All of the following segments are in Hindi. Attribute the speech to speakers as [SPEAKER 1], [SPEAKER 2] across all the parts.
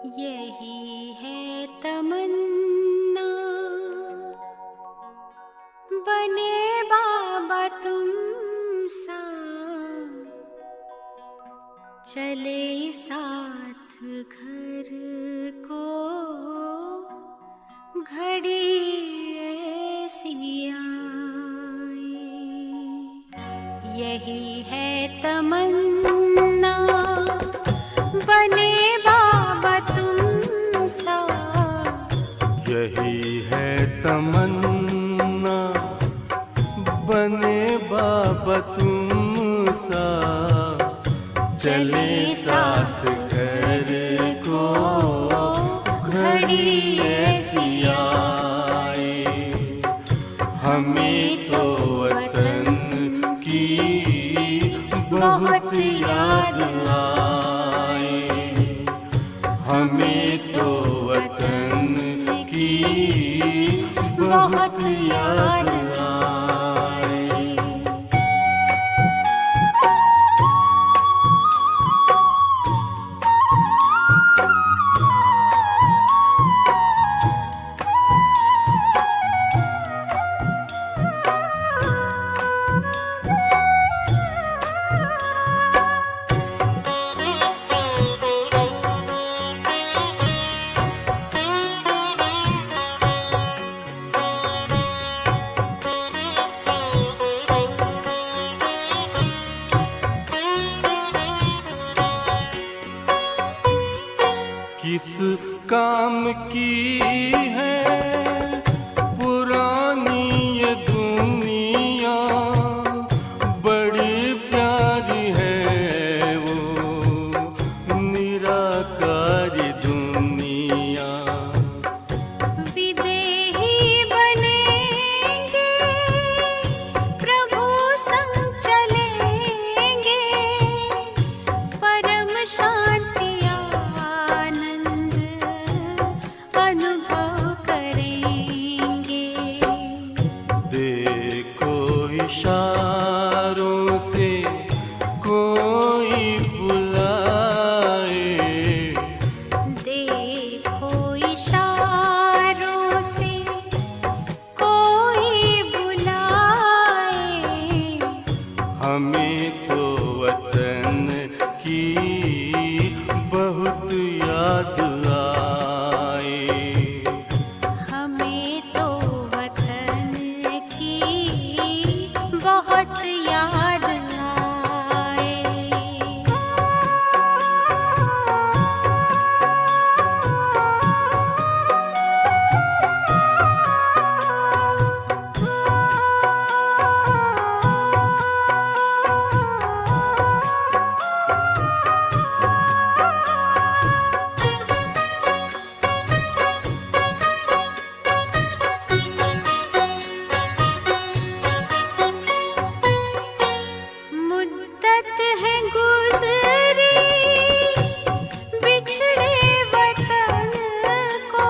[SPEAKER 1] यही है तमन्ना बने बाबा तुम सा, चले साथ घर को घड़ी ऐसी आए। यही है तमन्ना बने बाबा तुम सा,
[SPEAKER 2] यही है तमन्ना बने बाबा तुम सा, चले साथ घर को घड़ी ऐसी आए। हमें तो वतन की बहुत याद आए, हमें तो वतन की बहुत याद आए। किस काम की है पुरानी ये दुनिया, बड़ी प्यारी है वो निराकारी दुनिया।
[SPEAKER 1] विदेही बनेंगे प्रभु संग चलेंगे, परम शांति अनुभव करेंगे।
[SPEAKER 2] देखो इशारों से कोई बुलाए,
[SPEAKER 1] देखो इशारों से कोई बुलाए।
[SPEAKER 2] हमें तो वतन की बहुत याद आए,
[SPEAKER 1] हमें तो वतन की बहुत याद आए। मुद्दत है गुज़री बिछड़े वतन को,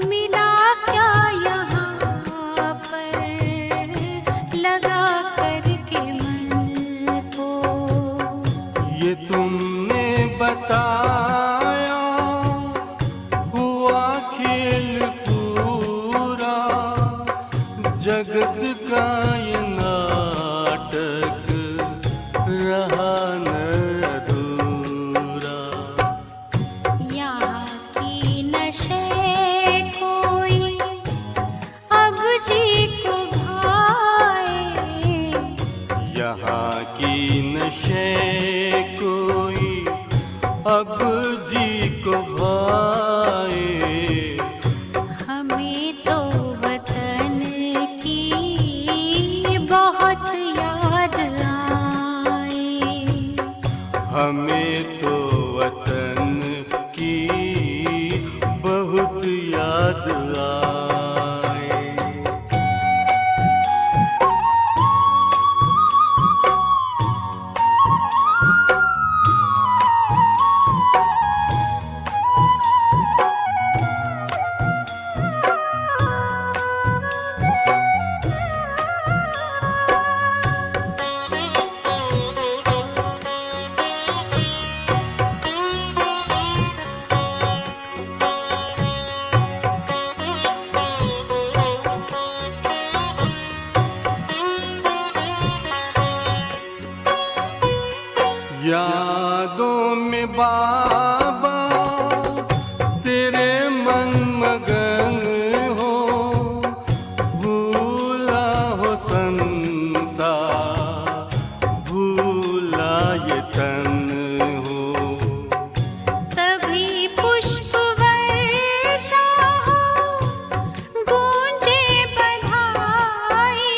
[SPEAKER 1] मिला क्या यहाँ पर लगा करके मन को।
[SPEAKER 2] ये तुमने बताया हुआ खेल पूरा, जगत का ये नाटक रहा न अधूरा।
[SPEAKER 1] यहाँ की नशे कोई अब जी को भाए,
[SPEAKER 2] यहाँ की नशे कोई अब जी को भाए।
[SPEAKER 1] हमें तो वतन की बहुत याद आए,
[SPEAKER 2] हमें तो वतन की बहुत याद आए। मन मगन हो, भूला हो संसार, भूला ये तन हो।
[SPEAKER 1] तभी पुष्प वर्षा हो, गूंजे बधाई,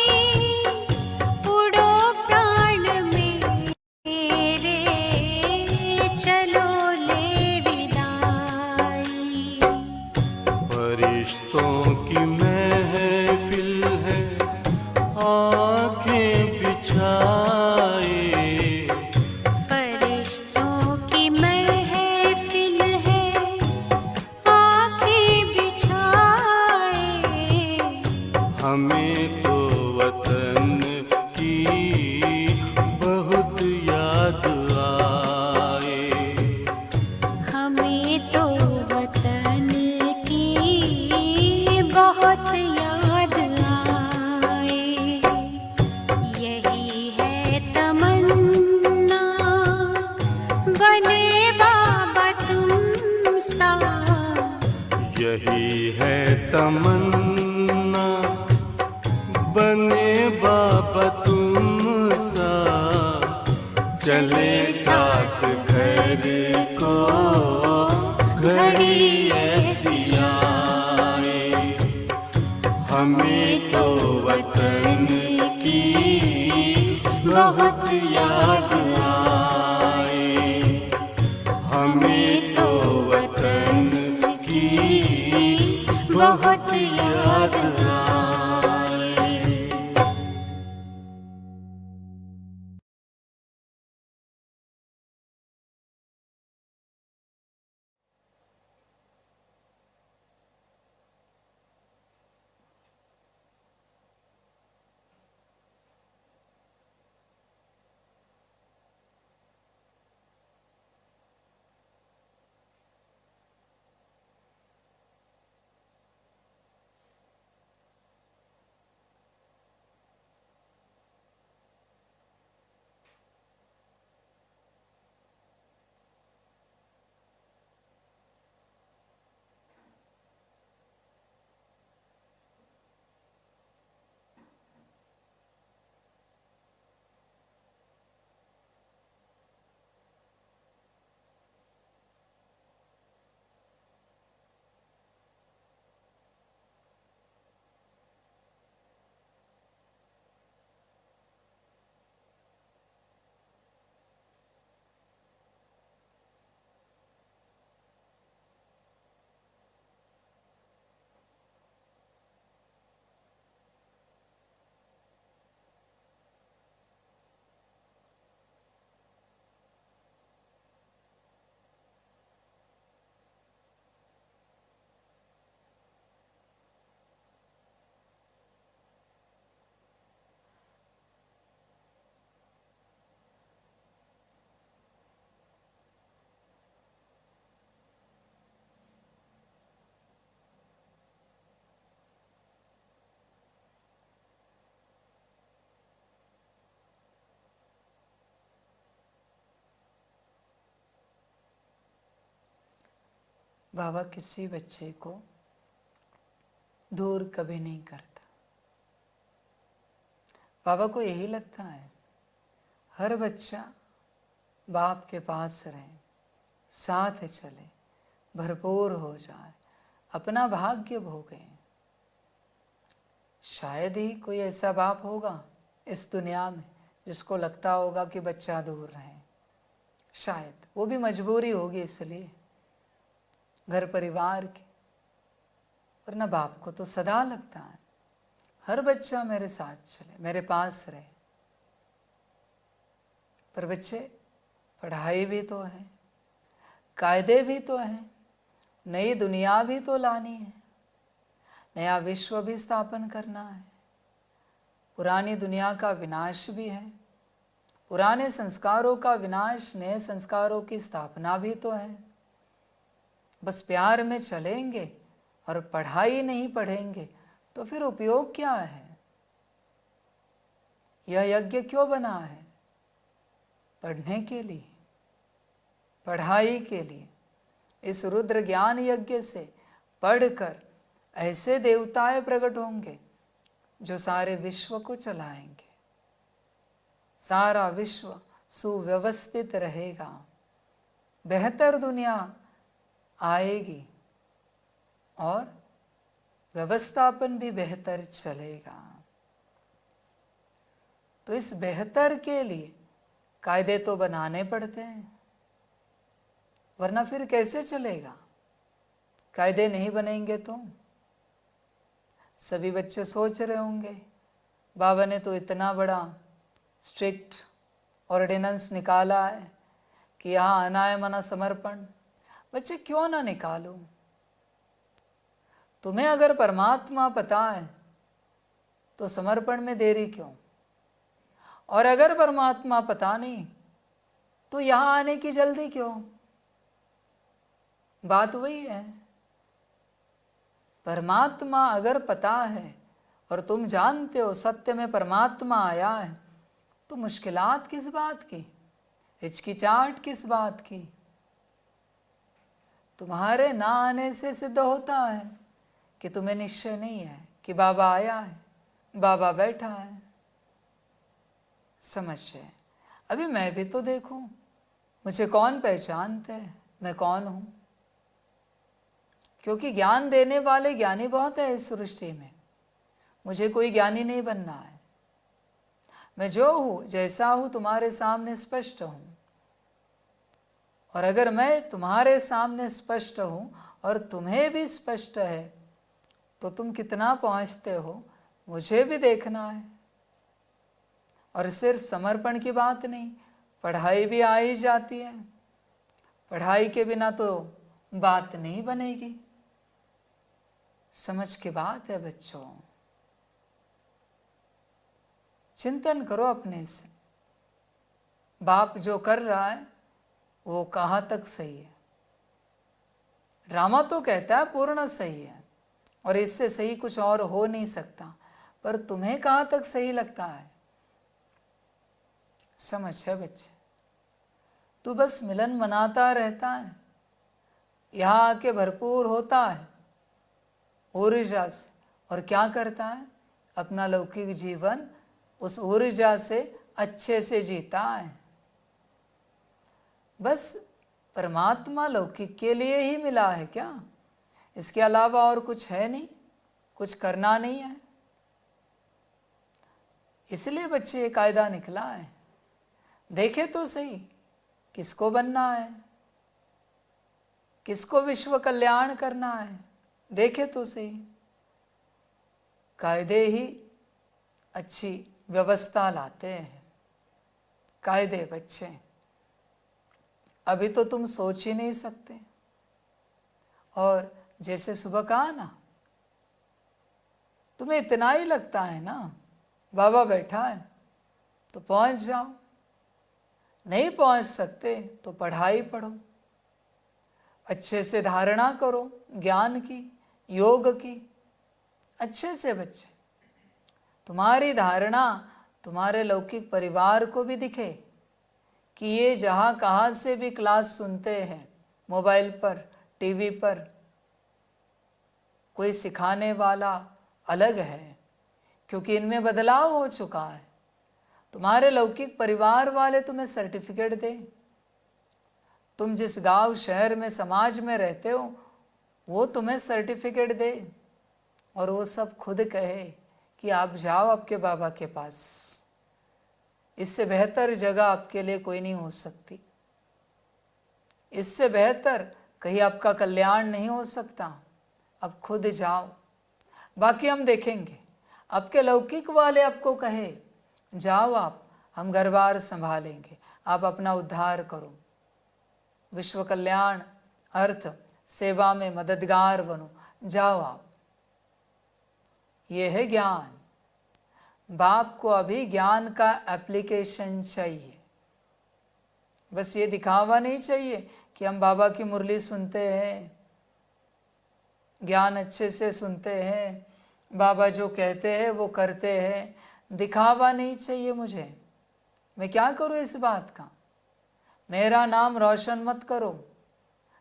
[SPEAKER 1] उड़ो प्राण मेरे, चलो ले विदाई।
[SPEAKER 2] फरिश्तों की महफिल है, आंखें बिछाए,
[SPEAKER 1] फरिश्तों की महफिल है, आंखें बिछाए।
[SPEAKER 2] हमें तो वतन की बहुत याद आए।
[SPEAKER 1] हमें तो वतन की बहुत याद आए। यही है तमन्ना, बने बाबा तुम सा।
[SPEAKER 2] यही है तमन्ना, बने बाबा तुम सा। चले साथ घर को घड़ी ऐसी आए। हमें तो वतन की बहुत याद आए। हमें तो वतन की बहुत याद आए।
[SPEAKER 3] बाबा किसी बच्चे को दूर कभी नहीं करता। बाबा को यही लगता है हर बच्चा बाप के पास रहे, साथ चले, भरपूर हो जाए, अपना भाग्य भोगे। शायद ही कोई ऐसा बाप होगा इस दुनिया में जिसको लगता होगा कि बच्चा दूर रहे। शायद वो भी मजबूरी होगी, इसलिए घर परिवार की। वरना बाप को तो सदा लगता है हर बच्चा मेरे साथ चले, मेरे पास रहे। पर बच्चे, पढ़ाई भी तो है, कायदे भी तो हैं, नई दुनिया भी तो लानी है, नया विश्व भी स्थापन करना है। पुरानी दुनिया का विनाश भी है, पुराने संस्कारों का विनाश, नए संस्कारों की स्थापना भी तो है। बस प्यार में चलेंगे और पढ़ाई नहीं पढ़ेंगे तो फिर उपयोग क्या है? यह यज्ञ क्यों बना है? पढ़ने के लिए, पढ़ाई के लिए। इस रुद्र ज्ञान यज्ञ से पढ़कर ऐसे देवताएं प्रकट होंगे जो सारे विश्व को चलाएंगे। सारा विश्व सुव्यवस्थित रहेगा, बेहतर दुनिया आएगी और व्यवस्थापन भी बेहतर चलेगा। तो इस बेहतर के लिए कायदे तो बनाने पड़ते हैं, वरना फिर कैसे चलेगा? कायदे नहीं बनेंगे तो सभी बच्चे सोच रहे होंगे बाबा ने तो इतना बड़ा स्ट्रिक्ट ऑर्डिनेंस निकाला है कि यहाँ आना है मना समर्पण। बच्चे क्यों ना निकालो? तुम्हें अगर परमात्मा पता है तो समर्पण में देरी क्यों? और अगर परमात्मा पता नहीं तो यहाँ आने की जल्दी क्यों? बात वही है। परमात्मा अगर पता है और तुम जानते हो सत्य में परमात्मा आया है, तो मुश्किलात किस बात की, हिचकिचाहट किस बात की? तुम्हारे ना आने से सिद्ध होता है कि तुम्हें निश्चय नहीं है कि बाबा आया है, बाबा बैठा है। समझे? अभी मैं भी तो देखूं, मुझे कौन पहचानते हैं मैं कौन हूं? क्योंकि ज्ञान देने वाले ज्ञानी बहुत है इस सृष्टि में, मुझे कोई ज्ञानी नहीं बनना है। मैं जो हूँ जैसा हूँ तुम्हारे सामने स्पष्ट हूँ, और अगर मैं तुम्हारे सामने स्पष्ट हूँ और तुम्हें भी स्पष्ट है तो तुम कितना पहुँचते हो मुझे भी देखना है। और सिर्फ समर्पण की बात नहीं, पढ़ाई भी आ ही जाती है। पढ़ाई के बिना तो बात नहीं बनेगी। समझ की बात है बच्चों, चिंतन करो अपने से। बाप जो कर रहा है वो कहाँ तक सही है? ड्रामा तो कहता है पूर्ण सही है और इससे सही कुछ और हो नहीं सकता, पर तुम्हें कहाँ तक सही लगता है? समझ है बच्चे? तू बस मिलन मनाता रहता है, यहाँ आके भरपूर होता है ऊर्जा से, और क्या करता है? अपना लौकिक जीवन उस ऊर्जा से अच्छे से जीता है। बस परमात्मा लौकिक के लिए ही मिला है क्या? इसके अलावा और कुछ है नहीं, कुछ करना नहीं है। इसलिए बच्चे ये कायदा निकला है। देखे तो सही किसको बनना है, किसको विश्व कल्याण करना है। देखे तो सही, कायदे ही अच्छी व्यवस्था लाते हैं। कायदे बच्चे अभी तो तुम सोच ही नहीं सकते। और जैसे सुबह कहा ना, तुम्हें इतना ही लगता है ना बाबा बैठा है तो पहुंच जाओ, नहीं पहुंच सकते तो पढ़ाई पढ़ो, अच्छे से धारणा करो ज्ञान की, योग की, अच्छे से बच्चे। तुम्हारी धारणा तुम्हारे लौकिक परिवार को भी दिखे कि ये जहाँ कहाँ से भी क्लास सुनते हैं, मोबाइल पर, टीवी पर, कोई सिखाने वाला अलग है, क्योंकि इनमें बदलाव हो चुका है। तुम्हारे लौकिक परिवार वाले तुम्हें सर्टिफिकेट दें, तुम जिस गांव शहर में समाज में रहते हो वो तुम्हें सर्टिफिकेट दे, और वो सब खुद कहे कि आप जाओ आपके बाबा के पास। इससे बेहतर जगह आपके लिए कोई नहीं हो सकती, इससे बेहतर कहीं आपका कल्याण नहीं हो सकता। अब खुद जाओ, बाकी हम देखेंगे। आपके लौकिक वाले आपको कहे जाओ आप, हम घर बार संभालेंगे, आप अपना उद्धार करो, विश्व कल्याण अर्थ सेवा में मददगार बनो, जाओ आप। ये है ज्ञान। बाप को अभी ज्ञान का एप्लीकेशन चाहिए, बस ये दिखावा नहीं चाहिए कि हम बाबा की मुरली सुनते हैं, ज्ञान अच्छे से सुनते हैं, बाबा जो कहते हैं वो करते हैं। दिखावा नहीं चाहिए मुझे। मैं क्या करूँ इस बात का? मेरा नाम रोशन मत करो,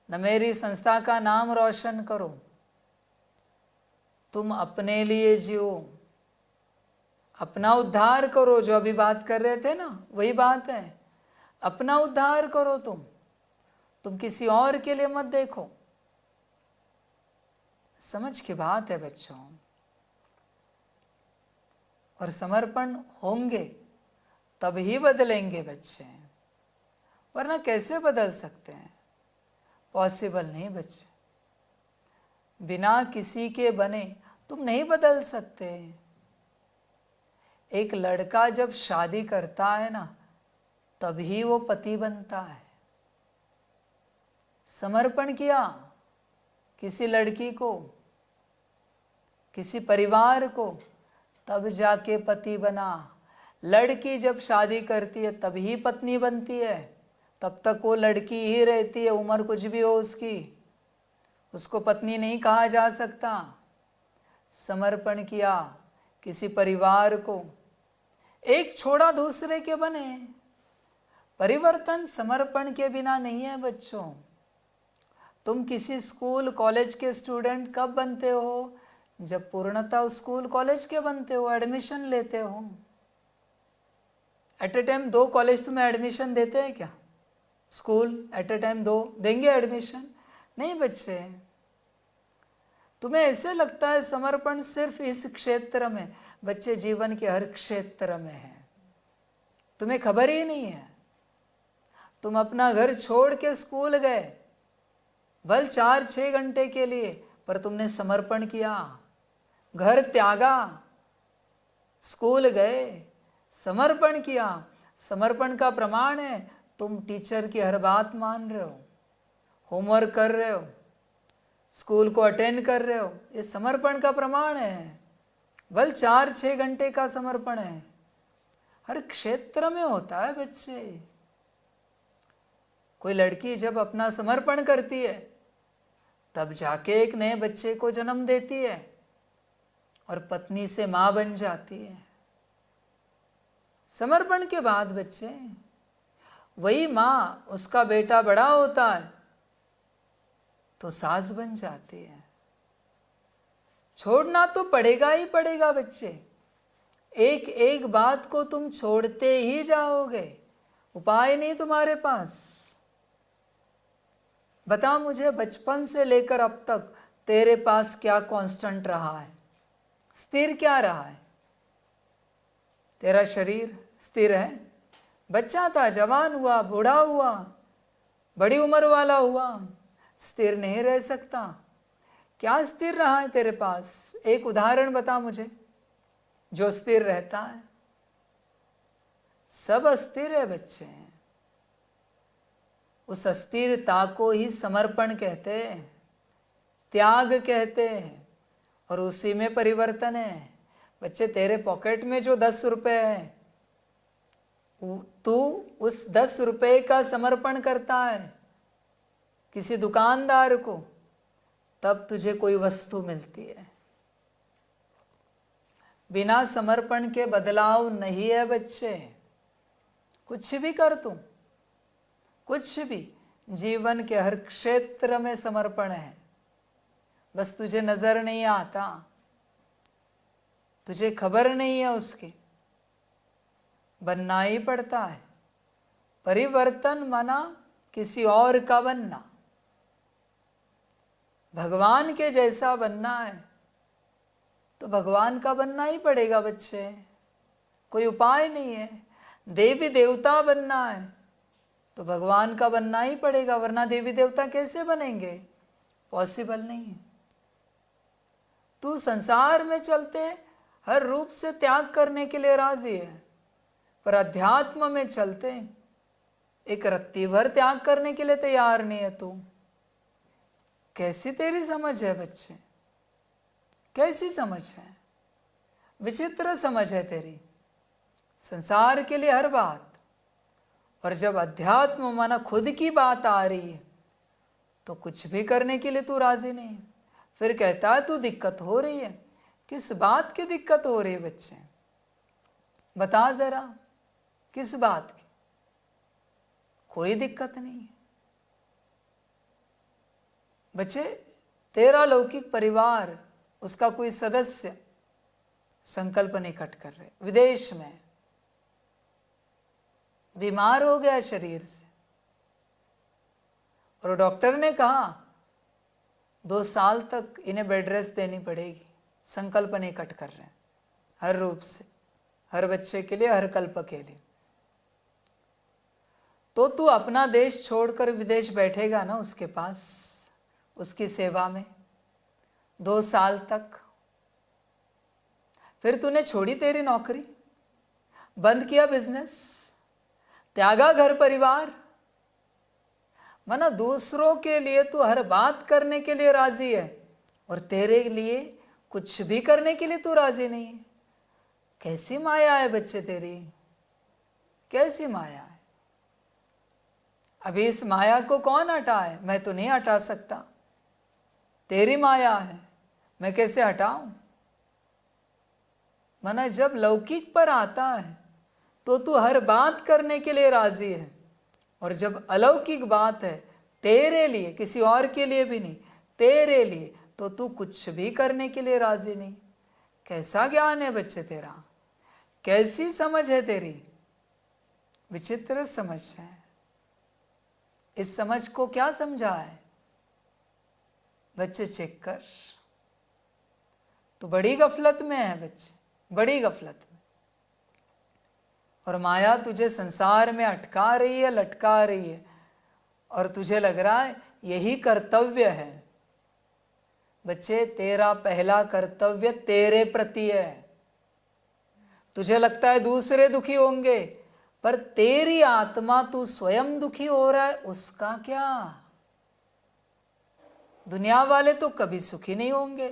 [SPEAKER 3] न मेरी संस्था का नाम रोशन करो। तुम अपने लिए जियो, अपना उद्धार करो। जो अभी बात कर रहे थे ना, वही बात है। अपना उद्धार करो तुम किसी और के लिए मत देखो। समझ की बात है बच्चों। और समर्पण होंगे तब ही बदलेंगे बच्चे, वरना कैसे बदल सकते हैं? पॉसिबल नहीं बच्चे। बिना किसी के बने तुम नहीं बदल सकते। एक लड़का जब शादी करता है ना, तभी वो पति बनता है। समर्पण किया किसी लड़की को, किसी परिवार को, तब जाके पति बना। लड़की जब शादी करती है तभी पत्नी बनती है, तब तक वो लड़की ही रहती है। उम्र कुछ भी हो उसकी, उसको पत्नी नहीं कहा जा सकता। समर्पण किया किसी परिवार को, एक छोड़ा दूसरे के बने। परिवर्तन समर्पण के बिना नहीं है बच्चों। तुम किसी स्कूल कॉलेज के स्टूडेंट कब बनते हो? जब पूर्णतः स्कूल कॉलेज के बनते हो, एडमिशन लेते हो। एट ए टाइम 2 कॉलेज तुम्हें एडमिशन देते हैं क्या? स्कूल एट ए टाइम 2 देंगे एडमिशन? नहीं बच्चे। तुम्हें ऐसे लगता है समर्पण सिर्फ इस क्षेत्र में, बच्चे जीवन के हर क्षेत्र में है। तुम्हें खबर ही नहीं है। तुम अपना घर छोड़ के स्कूल गए, भल 4-6 घंटे के लिए, पर तुमने समर्पण किया। घर त्यागा, स्कूल गए, समर्पण किया। समर्पण का प्रमाण है तुम टीचर की हर बात मान रहे हो, होमवर्क कर रहे हो, स्कूल को अटेंड कर रहे हो। ये समर्पण का प्रमाण है। भल 4-6 घंटे का समर्पण है। हर क्षेत्र में होता है बच्चे। कोई लड़की जब अपना समर्पण करती है तब जाके एक नए बच्चे को जन्म देती है और पत्नी से मां बन जाती है। समर्पण के बाद बच्चे, वही मां, उसका बेटा बड़ा होता है तो सास बन जाती है। छोड़ना तो पड़ेगा ही पड़ेगा बच्चे। एक एक बात को तुम छोड़ते ही जाओगे, उपाय नहीं तुम्हारे पास। बता मुझे, बचपन से लेकर अब तक तेरे पास क्या कांस्टेंट रहा है? स्थिर क्या रहा है? तेरा शरीर स्थिर है? बच्चा था, जवान हुआ, बूढ़ा हुआ, बड़ी उम्र वाला हुआ, स्थिर नहीं रह सकता। क्या स्थिर रहा है तेरे पास? एक उदाहरण बता मुझे जो स्थिर रहता है। सब अस्थिर है बच्चे। उस अस्थिरता को ही समर्पण कहते हैं, त्याग कहते हैं, और उसी में परिवर्तन है। बच्चे, तेरे पॉकेट में जो 10 रुपए है, तू उस 10 रुपए का समर्पण करता है किसी दुकानदार को, तब तुझे कोई वस्तु मिलती है। बिना समर्पण के बदलाव नहीं है बच्चे। कुछ भी कर तू, कुछ भी, जीवन के हर क्षेत्र में समर्पण है, बस तुझे नजर नहीं आता, तुझे खबर नहीं है उसकी। बनना ही पड़ता है। परिवर्तन माना किसी और का बनना, भगवान के जैसा बनना है तो भगवान का बनना ही पड़ेगा बच्चे, कोई उपाय नहीं है। देवी देवता बनना है तो भगवान का बनना ही पड़ेगा, वरना देवी देवता कैसे बनेंगे? पॉसिबल नहीं है। तू संसार में चलते हर रूप से त्याग करने के लिए राजी है, पर अध्यात्म में चलते एक रत्ती भर त्याग करने के लिए तैयार नहीं है तू। कैसी तेरी समझ है बच्चे? कैसी समझ है? विचित्र समझ है तेरी। संसार के लिए हर बात, और जब अध्यात्म माना खुद की बात आ रही है तो कुछ भी करने के लिए तू राजी नहीं। फिर कहता है तू दिक्कत हो रही है। किस बात की दिक्कत हो रही है बच्चे? बता जरा, किस बात की? कोई दिक्कत नहीं है बच्चे। तेरा लौकिक परिवार उसका कोई सदस्य संकल्प निकट कर रहे, विदेश में बीमार हो गया शरीर से, और डॉक्टर ने कहा 2 साल तक इन्हें बेड रेस्ट देनी पड़ेगी। संकल्प निकट कर रहे हैं हर रूप से, हर बच्चे के लिए, हर कल्प के लिए। तो तू अपना देश छोड़कर विदेश बैठेगा ना उसके पास, उसकी सेवा में 2 साल तक। फिर तूने छोड़ी तेरी नौकरी, बंद किया बिजनेस, त्यागा घर परिवार, माना दूसरों के लिए तू हर बात करने के लिए राजी है और तेरे लिए कुछ भी करने के लिए तू राजी नहीं है। कैसी माया है बच्चे तेरी, कैसी माया है। अभी इस माया को कौन हटाए? मैं तो नहीं हटा सकता, तेरी माया है, मैं कैसे हटाऊं। माना जब लौकिक पर आता है तो तू हर बात करने के लिए राजी है, और जब अलौकिक बात है तेरे लिए, किसी और के लिए भी नहीं, तेरे लिए, तो तू कुछ भी करने के लिए राजी नहीं। कैसा ज्ञान है बच्चे तेरा, कैसी समझ है तेरी, विचित्र समझ है। इस समझ को क्या समझा है बच्चे? चेक कर, तो बड़ी गफलत में है बच्चे, बड़ी गफलत में। और माया तुझे संसार में अटका रही है, लटका रही है, और तुझे लग रहा है यही कर्तव्य है। बच्चे तेरा पहला कर्तव्य तेरे प्रति है। तुझे लगता है दूसरे दुखी होंगे, पर तेरी आत्मा तू स्वयं दुखी हो रहा है, उसका क्या? दुनिया वाले तो कभी सुखी नहीं होंगे।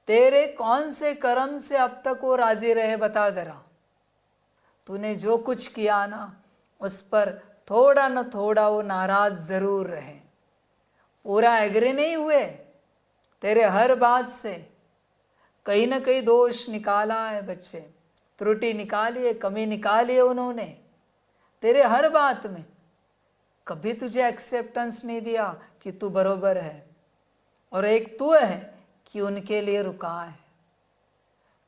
[SPEAKER 3] तेरे कौन से कर्म से अब तक वो राजी रहे, बता जरा। तूने जो कुछ किया ना, उस पर थोड़ा न थोड़ा वो नाराज जरूर रहे, पूरा एग्री नहीं हुए। तेरे हर बात से कहीं ना कहीं दोष निकाला है बच्चे, त्रुटि निकाली है, कमी निकाली है उन्होंने तेरे हर बात में। कभी तुझे एक्सेप्टेंस नहीं दिया कि तू बरोबर है, और एक तू है कि उनके लिए रुका है।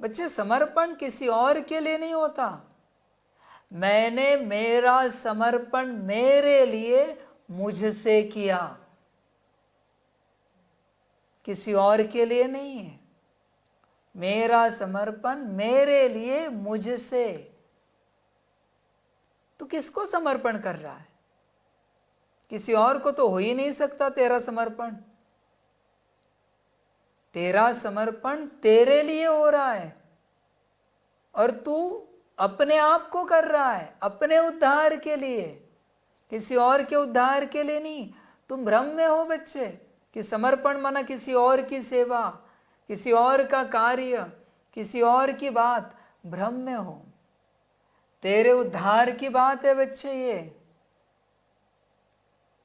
[SPEAKER 3] बच्चे समर्पण किसी और के लिए नहीं होता। मैंने मेरा समर्पण मेरे लिए मुझसे किया, किसी और के लिए नहीं है। मेरा समर्पण मेरे लिए मुझसे। तू किसको समर्पण कर रहा है? किसी और को तो हो ही नहीं सकता तेरा समर्पण। तेरा समर्पण तेरे लिए हो रहा है, और तू अपने आप को कर रहा है, अपने उद्धार के लिए, किसी और के उद्धार के लिए नहीं। तुम भ्रम में हो बच्चे कि समर्पण माना किसी और की सेवा, किसी और का कार्य, किसी और की बात। भ्रम में हो। तेरे उद्धार की बात है बच्चे ये।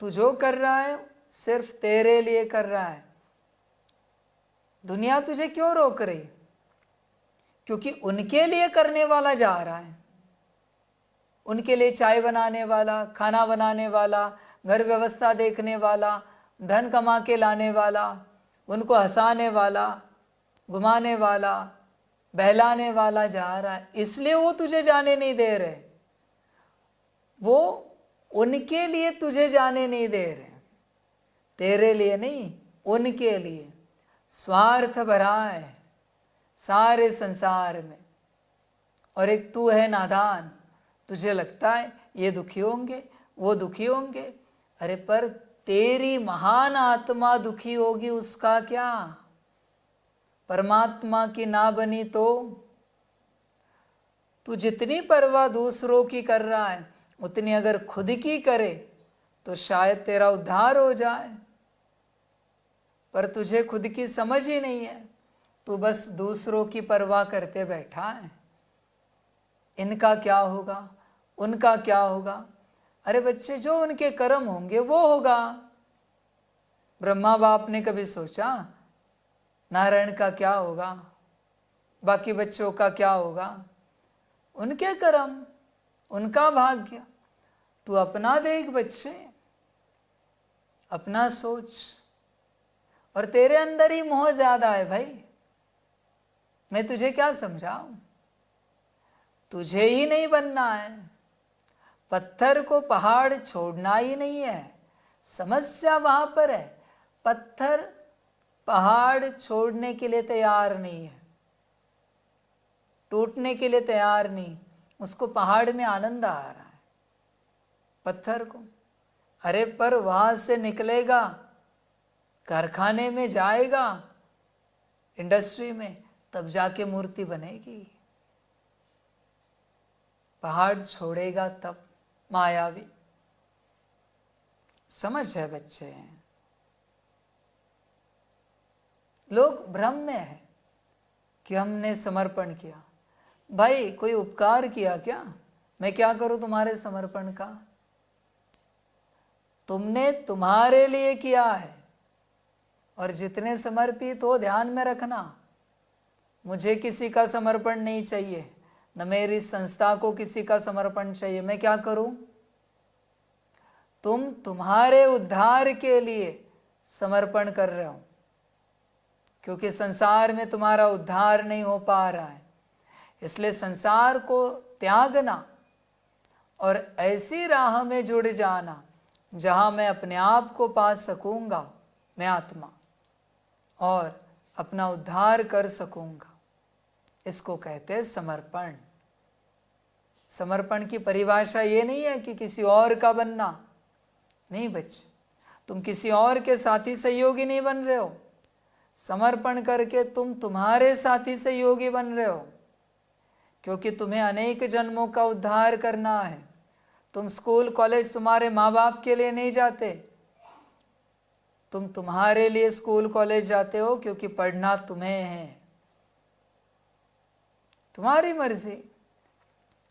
[SPEAKER 3] तू जो कर रहा है सिर्फ तेरे लिए कर रहा है। दुनिया तुझे क्यों रोक रही? क्योंकि उनके लिए करने वाला जा रहा है। उनके लिए चाय बनाने वाला, खाना बनाने वाला, घर व्यवस्था देखने वाला, धन कमा के लाने वाला, उनको हंसाने वाला, घुमाने वाला, बहलाने वाला जा रहा है। इसलिए वो तुझे जाने नहीं दे रहे। वो उनके लिए तुझे जाने नहीं दे रहे, तेरे लिए नहीं, उनके लिए। स्वार्थ भरा है सारे संसार में, और एक तू है नादान। तुझे लगता है ये दुखी होंगे, वो दुखी होंगे। अरे पर तेरी महान आत्मा दुखी होगी, उसका क्या? परमात्मा की ना बनी तो? तू जितनी परवाह दूसरों की कर रहा है, उतनी अगर खुद की करे तो शायद तेरा उद्धार हो जाए। पर तुझे खुद की समझ ही नहीं है। तू बस दूसरों की परवाह करते बैठा है। इनका क्या होगा, उनका क्या होगा। अरे बच्चे, जो उनके कर्म होंगे वो होगा। ब्रह्मा बाप ने कभी सोचा नारायण का क्या होगा, बाकी बच्चों का क्या होगा? उनके कर्म, उनका भाग्य। तू अपना देख बच्चे, अपना सोच। और तेरे अंदर ही मोह ज्यादा है भाई। मैं तुझे क्या समझाऊं? तुझे ही नहीं बनना है, पत्थर को पहाड़ छोड़ना ही नहीं है। समस्या वहां पर है, पत्थर पहाड़ छोड़ने के लिए तैयार नहीं है, टूटने के लिए तैयार नहीं। उसको पहाड़ में आनंद आ रहा है, पत्थर को। अरे पर वहां से निकलेगा, कारखाने में जाएगा, इंडस्ट्री में, तब जाके मूर्ति बनेगी। पहाड़ छोड़ेगा तब मायावी। समझ है बच्चे? लोग भ्रम में है कि हमने समर्पण किया। भाई कोई उपकार किया क्या? मैं क्या करूं तुम्हारे समर्पण का? तुमने तुम्हारे लिए किया है। और जितने समर्पित हो ध्यान में रखना, मुझे किसी का समर्पण नहीं चाहिए, न मेरी संस्था को किसी का समर्पण चाहिए। मैं क्या करूं? तुम तुम्हारे उद्धार के लिए समर्पण कर रहे हो, क्योंकि संसार में तुम्हारा उद्धार नहीं हो पा रहा है। इसलिए संसार को त्यागना और ऐसी राह में जुड़ जाना जहां मैं अपने आप को पा सकूंगा, मैं आत्मा, और अपना उद्धार कर सकूंगा, इसको कहते हैं समर्पण। समर्पण की परिभाषा ये नहीं है कि किसी और का बनना। नहीं बच्चे, तुम किसी और के साथी सहयोगी नहीं बन रहे हो। समर्पण करके तुम तुम्हारे साथी सहयोगी बन रहे हो, क्योंकि तुम्हें अनेक जन्मों का उद्धार करना है। तुम स्कूल कॉलेज तुम्हारे माँ बाप के लिए नहीं जाते, तुम तुम्हारे लिए स्कूल कॉलेज जाते हो, क्योंकि पढ़ना तुम्हें है, तुम्हारी मर्जी।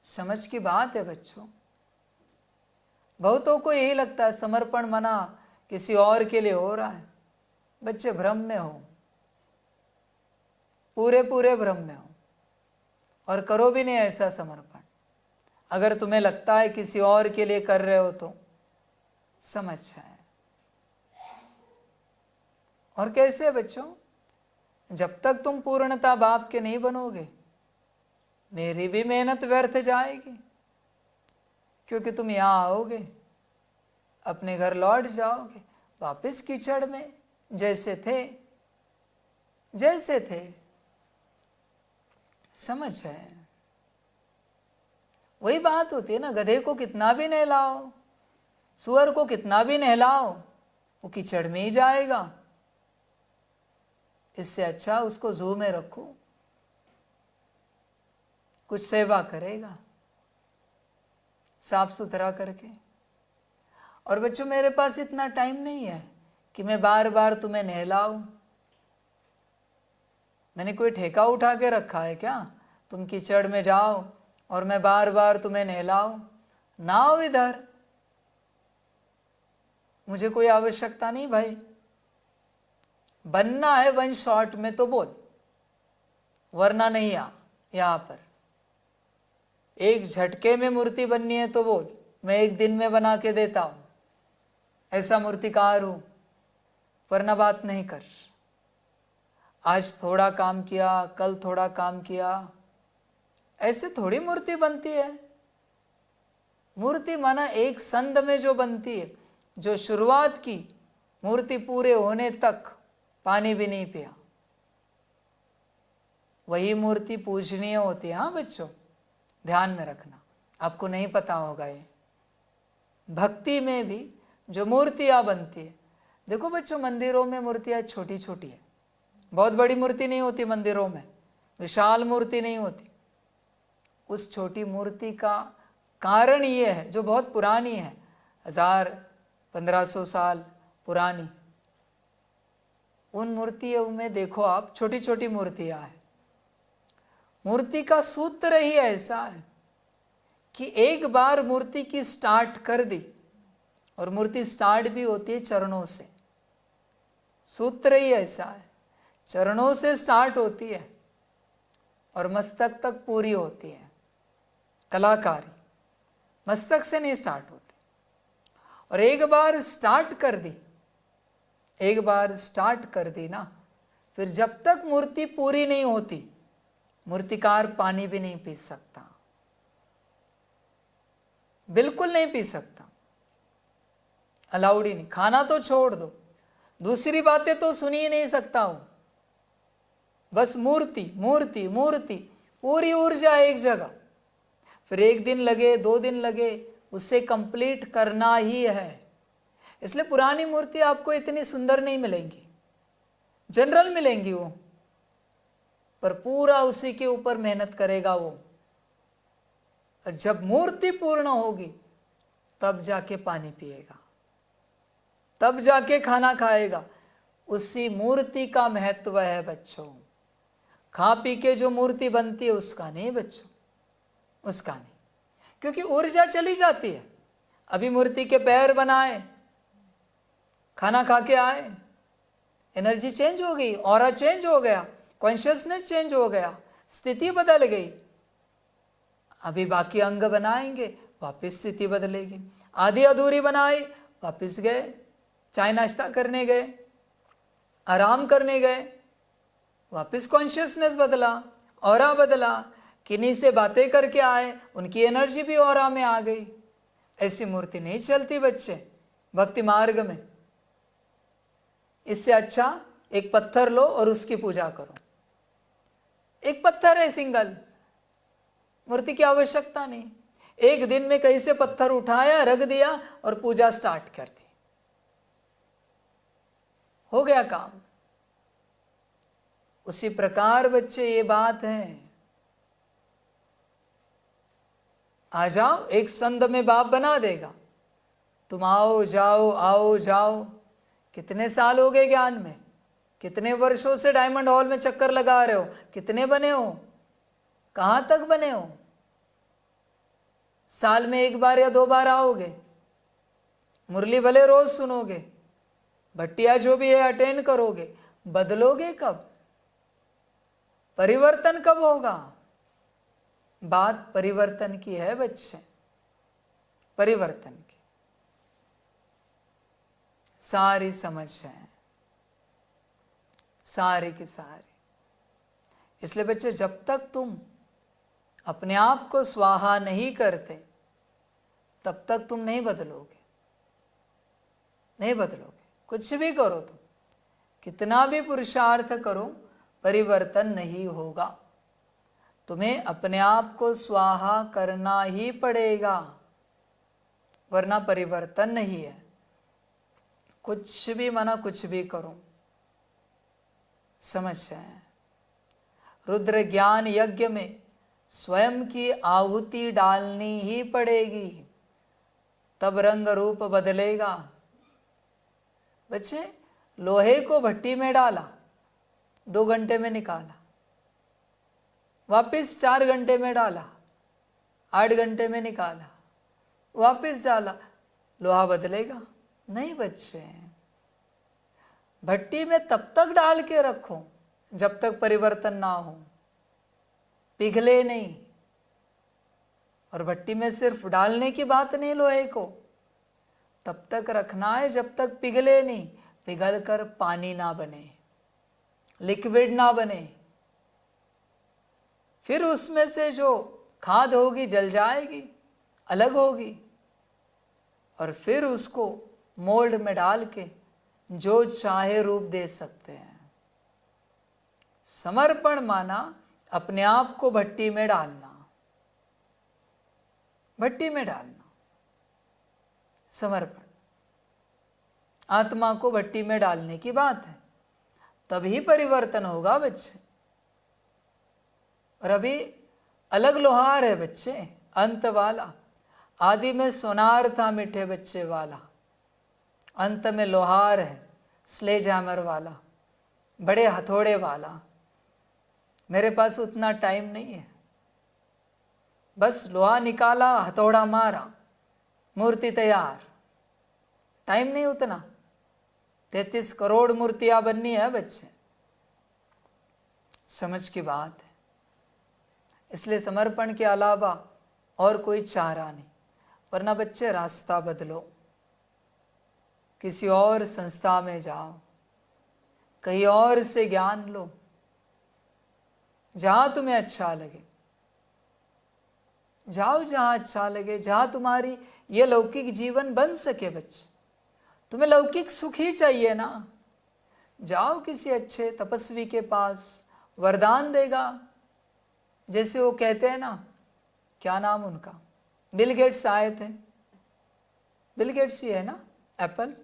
[SPEAKER 3] समझ की बात है बच्चों। बहुतों को यही लगता है समर्पण मना किसी और के लिए हो रहा है। बच्चे भ्रम में हो, पूरे पूरे भ्रम में हो, और करो भी नहीं ऐसा समर्पण। अगर तुम्हें लगता है किसी और के लिए कर रहे हो तो समझ है। और कैसे बच्चों? जब तक तुम पूर्णता बाप के नहीं बनोगे, मेरी भी मेहनत व्यर्थ जाएगी, क्योंकि तुम यहाँ आओगे, अपने घर लौट जाओगे, वापस कीचड़ में जैसे थे, जैसे थे। समझ है? वही बात होती है ना, गधे को कितना भी नहलाओ, सुअर को कितना भी नहलाओ, वो कीचड़ में ही जाएगा। इससे अच्छा उसको ज़ू में रखो, कुछ सेवा करेगा साफ सुथरा करके। और बच्चों, मेरे पास इतना टाइम नहीं है कि मैं बार बार तुम्हें नहलाऊं। मैंने कोई ठेका उठा के रखा है क्या? तुम कीचड़ में जाओ और मैं बार बार तुम्हें नहलाऊं? ना आओ इधर, मुझे कोई आवश्यकता नहीं भाई। बनना है वन शॉट में तो बोल, वरना नहीं आ। यहाँ पर एक झटके में मूर्ति बननी है तो बोल, मैं एक दिन में बना के देता हूँ, ऐसा मूर्तिकार हूँ। वरना बात नहीं कर। आज थोड़ा काम किया, कल थोड़ा काम किया, ऐसे थोड़ी मूर्ति बनती है। मूर्ति माना एक संध में जो बनती है, जो शुरुआत की मूर्ति पूरे होने तक पानी भी नहीं पिया, वही मूर्ति पूजनीय होती है। हाँ बच्चों, ध्यान में रखना, आपको नहीं पता होगा ये। भक्ति में भी जो मूर्तियाँ बनती है, देखो बच्चों, मंदिरों में मूर्तियाँ छोटी छोटी है, बहुत बड़ी मूर्ति नहीं होती मंदिरों में, विशाल मूर्ति नहीं होती। उस छोटी मूर्ति का कारण ये है, जो बहुत पुरानी है, 1000-1500 साल पुरानी, उन मूर्तियों में देखो आप, छोटी छोटी मूर्तियाँ हैं। मूर्ति का सूत्र ही ऐसा है कि एक बार मूर्ति की स्टार्ट कर दी, और मूर्ति स्टार्ट भी होती है चरणों से। सूत्र ही ऐसा है, चरणों से स्टार्ट होती है और मस्तक तक पूरी होती है। कलाकारी मस्तक से नहीं स्टार्ट होती, और एक बार स्टार्ट कर दी एक बार स्टार्ट कर दी ना, फिर जब तक मूर्ति पूरी नहीं होती, मूर्तिकार पानी भी नहीं पी सकता, बिल्कुल नहीं पी सकता, अलाउड ही नहीं। खाना तो छोड़ दो, दूसरी बातें तो सुन ही नहीं सकता हूं। बस मूर्ति मूर्ति मूर्ति, पूरी ऊर्जा एक जगह। फिर 1 दिन लगे 2 दिन लगे, उससे कंप्लीट करना ही है। इसलिए पुरानी मूर्ति आपको इतनी सुंदर नहीं मिलेंगी, जनरल मिलेंगी वो, पर पूरा उसी के ऊपर मेहनत करेगा वो। और जब मूर्ति पूर्ण होगी तब जाके पानी पिएगा, तब जाके खाना खाएगा। उसी मूर्ति का महत्व है बच्चों। खा पी के जो मूर्ति बनती है उसका नहीं बच्चों, उसका नहीं, क्योंकि ऊर्जा चली जाती है। अभी मूर्ति के पैर बनाए, खाना खा के आए, एनर्जी चेंज हो गई, ऑरा चेंज हो गया, कॉन्शियसनेस चेंज हो गया, स्थिति बदल गई। अभी बाकी अंग बनाएंगे, वापस स्थिति बदलेगी। आधी अधूरी बनाई, वापस गए, चाय नाश्ता करने गए, आराम करने गए, वापस कॉन्शियसनेस बदला, ऑरा बदला, किन्हीं से बातें करके आए, उनकी एनर्जी भी ऑरा में आ गई। ऐसी मूर्ति नहीं चलती बच्चे भक्ति मार्ग में। इससे अच्छा एक पत्थर लो और उसकी पूजा करो। एक पत्थर है सिंगल, मूर्ति की आवश्यकता नहीं। एक दिन में कहीं से पत्थर उठाया, रख दिया और पूजा स्टार्ट कर दी, हो गया काम। उसी प्रकार बच्चे ये बात है, आ जाओ, एक संद में बाप बना देगा। तुम आओ जाओ आओ जाओ। कितने साल हो गए ज्ञान में, कितने वर्षों से डायमंड हॉल में चक्कर लगा रहे हो, कितने बने हो, कहां तक बने हो? साल में 1 बार या 2 बार आओगे, मुरली भले रोज सुनोगे, भट्टिया जो भी है अटेंड करोगे, बदलोगे कब? परिवर्तन कब होगा? बात परिवर्तन की है बच्चे, परिवर्तन की सारी समझ है, सारी की सारी। इसलिए बच्चे जब तक तुम अपने आप को स्वाहा नहीं करते तब तक तुम नहीं बदलोगे, नहीं बदलोगे। कुछ भी करो तुम, कितना भी पुरुषार्थ करो, परिवर्तन नहीं होगा। तुम्हें अपने आप को स्वाहा करना ही पड़ेगा, वरना परिवर्तन नहीं है। कुछ भी माना कुछ भी करो, समझ है। रुद्र ज्ञान यज्ञ में स्वयं की आहुति डालनी ही पड़ेगी, तब रंग रूप बदलेगा। बच्चे, लोहे को भट्टी में डाला, 2 घंटे में निकाला, वापिस 4 घंटे में डाला, 8 घंटे में निकाला, वापिस डाला, लोहा बदलेगा? नहीं बच्चे। भट्टी में तब तक डाल के रखो जब तक परिवर्तन ना हो, पिघले नहीं। और भट्टी में सिर्फ डालने की बात नहीं, लोहे को तब तक रखना है जब तक पिघले नहीं, पिघल कर पानी ना बने, लिक्विड ना बने। फिर उसमें से जो खाद होगी जल जाएगी, अलग होगी, और फिर उसको मोल्ड में डाल के जो चाहे रूप दे सकते हैं। समर्पण माना अपने आप को भट्टी में डालना, भट्टी में डालना, समर्पण। आत्मा को भट्टी में डालने की बात है, तभी परिवर्तन होगा बच्चे। और अभी अलग लोहार है बच्चे, अंत वाला। आदि में सोनार था मीठे बच्चे वाला, अंत में लोहार है, स्लेज हैमर वाला, बड़े हथौड़े वाला। मेरे पास उतना टाइम नहीं है, बस लोहा निकाला, हथौड़ा मारा, मूर्ति तैयार। टाइम नहीं उतना, 33 करोड़ मूर्तियां बननी है बच्चे, समझ की बात है। इसलिए समर्पण के अलावा और कोई चारा नहीं, वरना बच्चे रास्ता बदलो, किसी और संस्था में जाओ, कहीं और से ज्ञान लो, जहां तुम्हें अच्छा लगे जाओ, जहां अच्छा लगे, जहां तुम्हारी ये लौकिक जीवन बन सके। बच्चे, तुम्हें लौकिक सुख ही चाहिए ना, जाओ किसी अच्छे तपस्वी के पास, वरदान देगा। जैसे वो कहते हैं ना, क्या नाम उनका, बिल गेट्स आए थे, बिल गेट्स ही है ना, एप्पल,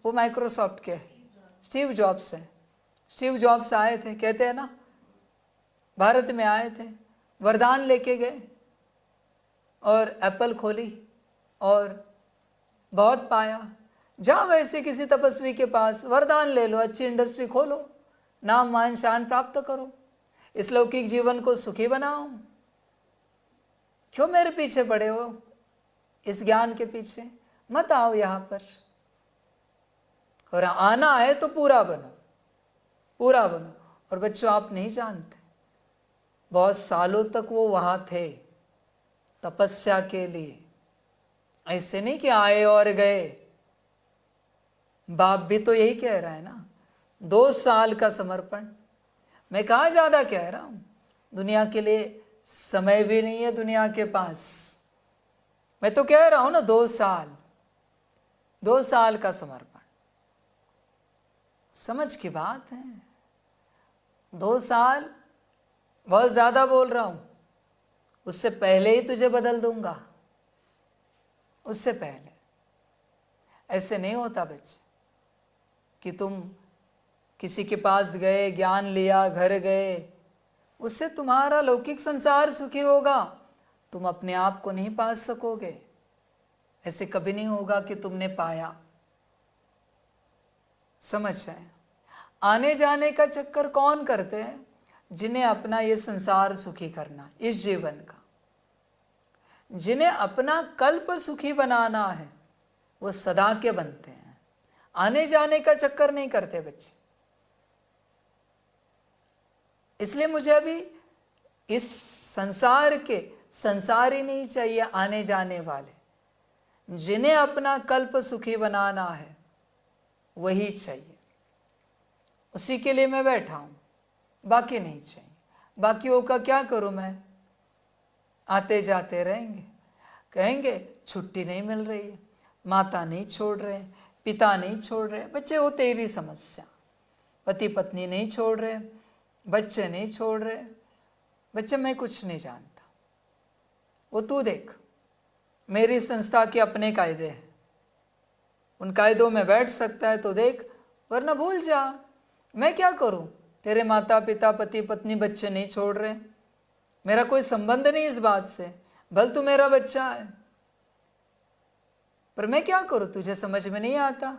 [SPEAKER 3] वो माइक्रोसॉफ्ट के स्टीव जॉब्स है। स्टीव जॉब्स आए थे, कहते हैं ना, भारत में आए थे, वरदान लेके गए और एप्पल खोली और बहुत पाया। जाओ वैसे किसी तपस्वी के पास, वरदान ले लो, अच्छी इंडस्ट्री खोलो, नाम मान शान प्राप्त करो, इस लौकिक जीवन को सुखी बनाओ। क्यों मेरे पीछे पड़े हो, इस ज्ञान के पीछे मत आओ यहाँ पर। और आना है तो पूरा बनो, पूरा बनो। और बच्चों, आप नहीं जानते, बहुत सालों तक वो वहाँ थे तपस्या के लिए। ऐसे नहीं कि आए और गए। बाप भी तो यही कह रहा है ना, 2 साल का समर्पण। मैं कहाँ ज़्यादा कह रहा हूँ, दुनिया के लिए समय भी नहीं है दुनिया के पास। मैं तो कह रहा हूँ ना, 2 साल, 2 साल का समर्पण। समझ की बात है, 2 साल बहुत ज़्यादा बोल रहा हूँ। उससे पहले ही तुझे बदल दूंगा, उससे पहले। ऐसे नहीं होता बच्चे कि तुम किसी के पास गए, ज्ञान लिया, घर गए, उससे तुम्हारा लौकिक संसार सुखी होगा, तुम अपने आप को नहीं पा सकोगे। ऐसे कभी नहीं होगा कि तुमने पाया। समझ है? आने जाने का चक्कर कौन करते हैं? जिन्हें अपना ये संसार सुखी करना, इस जीवन का, जिन्हें अपना कल्प सुखी बनाना है, वो सदा के बनते हैं। आने जाने का चक्कर नहीं करते बच्चे। इसलिए मुझे अभी इस संसार के संसारी नहीं चाहिए, आने जाने वाले, जिन्हें अपना कल्प सुखी बनाना है वही चाहिए। उसी के लिए मैं बैठा हूँ, बाकी नहीं चाहिए। बाकियों का क्या करूँ मैं? आते जाते रहेंगे, कहेंगे छुट्टी नहीं मिल रही है, माता नहीं छोड़ रहे, पिता नहीं छोड़ रहे। बच्चे, वो तेरी समस्या। पति पत्नी नहीं छोड़ रहे, बच्चे नहीं छोड़ रहे। बच्चे, मैं कुछ नहीं जानता, वो तू देख। मेरी संस्था के अपने कायदे हैं, उन कायदों में बैठ सकता है तो देख, वरना भूल जा। मैं क्या करूं? तेरे माता पिता, पति पत्नी, बच्चे नहीं छोड़ रहे, मेरा कोई संबंध नहीं इस बात से। भल तू मेरा बच्चा है, पर मैं क्या करूं? तुझे समझ में नहीं आता।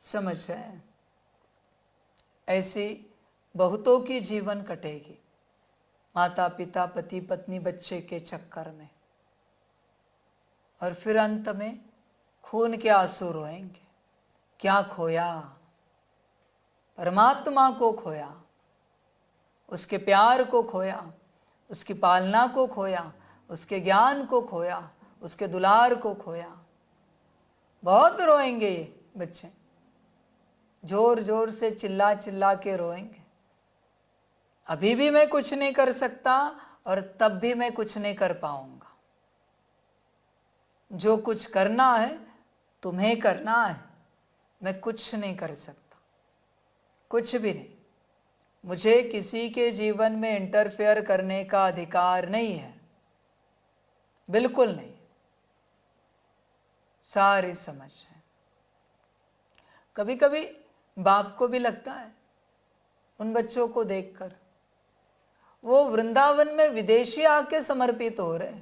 [SPEAKER 3] समझ है? ऐसी बहुतों की जीवन कटेगी माता पिता, पति पत्नी, बच्चे के चक्कर में, और फिर अंत में खून के आंसू रोएंगे। क्या खोया? परमात्मा को खोया, उसके प्यार को खोया, उसकी पालना को खोया, उसके ज्ञान को खोया, उसके दुलार को खोया। बहुत रोएंगे ये बच्चे, जोर जोर से चिल्ला चिल्ला के रोएंगे। अभी भी मैं कुछ नहीं कर सकता और तब भी मैं कुछ नहीं कर पाऊंगा। जो कुछ करना है तुम्हें करना है, मैं कुछ नहीं कर सकता, कुछ भी नहीं। मुझे किसी के जीवन में इंटरफेयर करने का अधिकार नहीं है, बिल्कुल नहीं। सारी समझ है। कभी कभी बाप को भी लगता है उन बच्चों को देखकर, वो वृंदावन में विदेशी आके समर्पित हो रहे।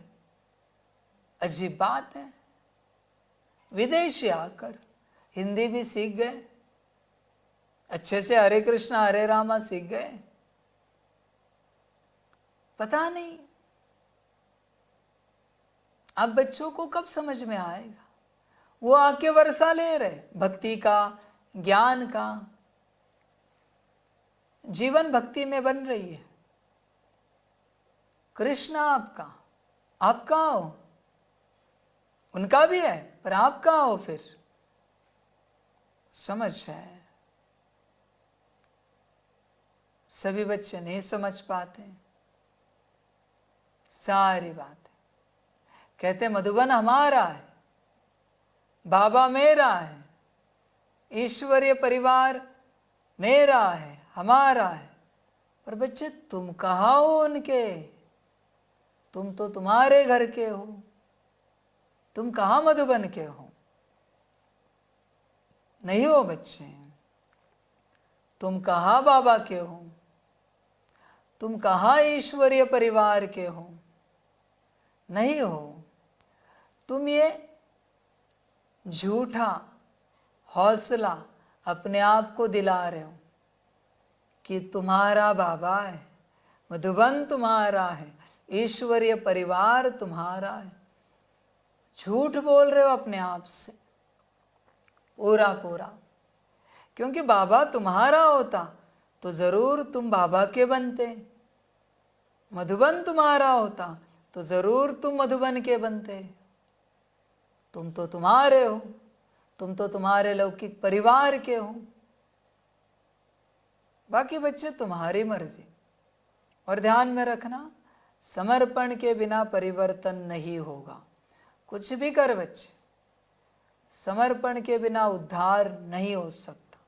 [SPEAKER 3] अजीब बात है, विदेशी आकर हिंदी भी सीख गए, अच्छे से हरे कृष्णा हरे रामा सीख गए। पता नहीं अब बच्चों को कब समझ में आएगा। वो आके वर्षा ले रहे भक्ति का, ज्ञान का। जीवन भक्ति में बन रही है। कृष्णा आपका, आप कहाँ हो? उनका भी है, पर आप कहाँ हो फिर? समझ है? सभी बच्चे नहीं समझ पाते सारी बात। कहते मधुबन हमारा है, बाबा मेरा है, ईश्वरीय परिवार मेरा है, हमारा है। पर बच्चे तुम कहाँ हो उनके? तुम तो तुम्हारे घर के हो, तुम कहाँ मधुबन के हो? नहीं हो बच्चे। तुम कहाँ बाबा के हो? तुम कहाँ ईश्वरीय परिवार के हो? नहीं हो। तुम ये झूठा हौसला अपने आप को दिला रहे हो कि तुम्हारा बाबा है, मधुबन तुम्हारा है, ईश्वरीय परिवार तुम्हारा है। झूठ बोल रहे हो अपने आप से पूरा पूरा। क्योंकि बाबा तुम्हारा होता तो जरूर तुम बाबा के बनते, मधुबन तुम्हारा होता तो जरूर तुम मधुबन के बनते। तुम तो तुम्हारे हो, तुम तो तुम्हारे लौकिक परिवार के हो। बाकी बच्चे तुम्हारी मर्जी। और ध्यान में रखना, समर्पण के बिना परिवर्तन नहीं होगा। कुछ भी कर बच्चे, समर्पण के बिना उद्धार नहीं हो सकता।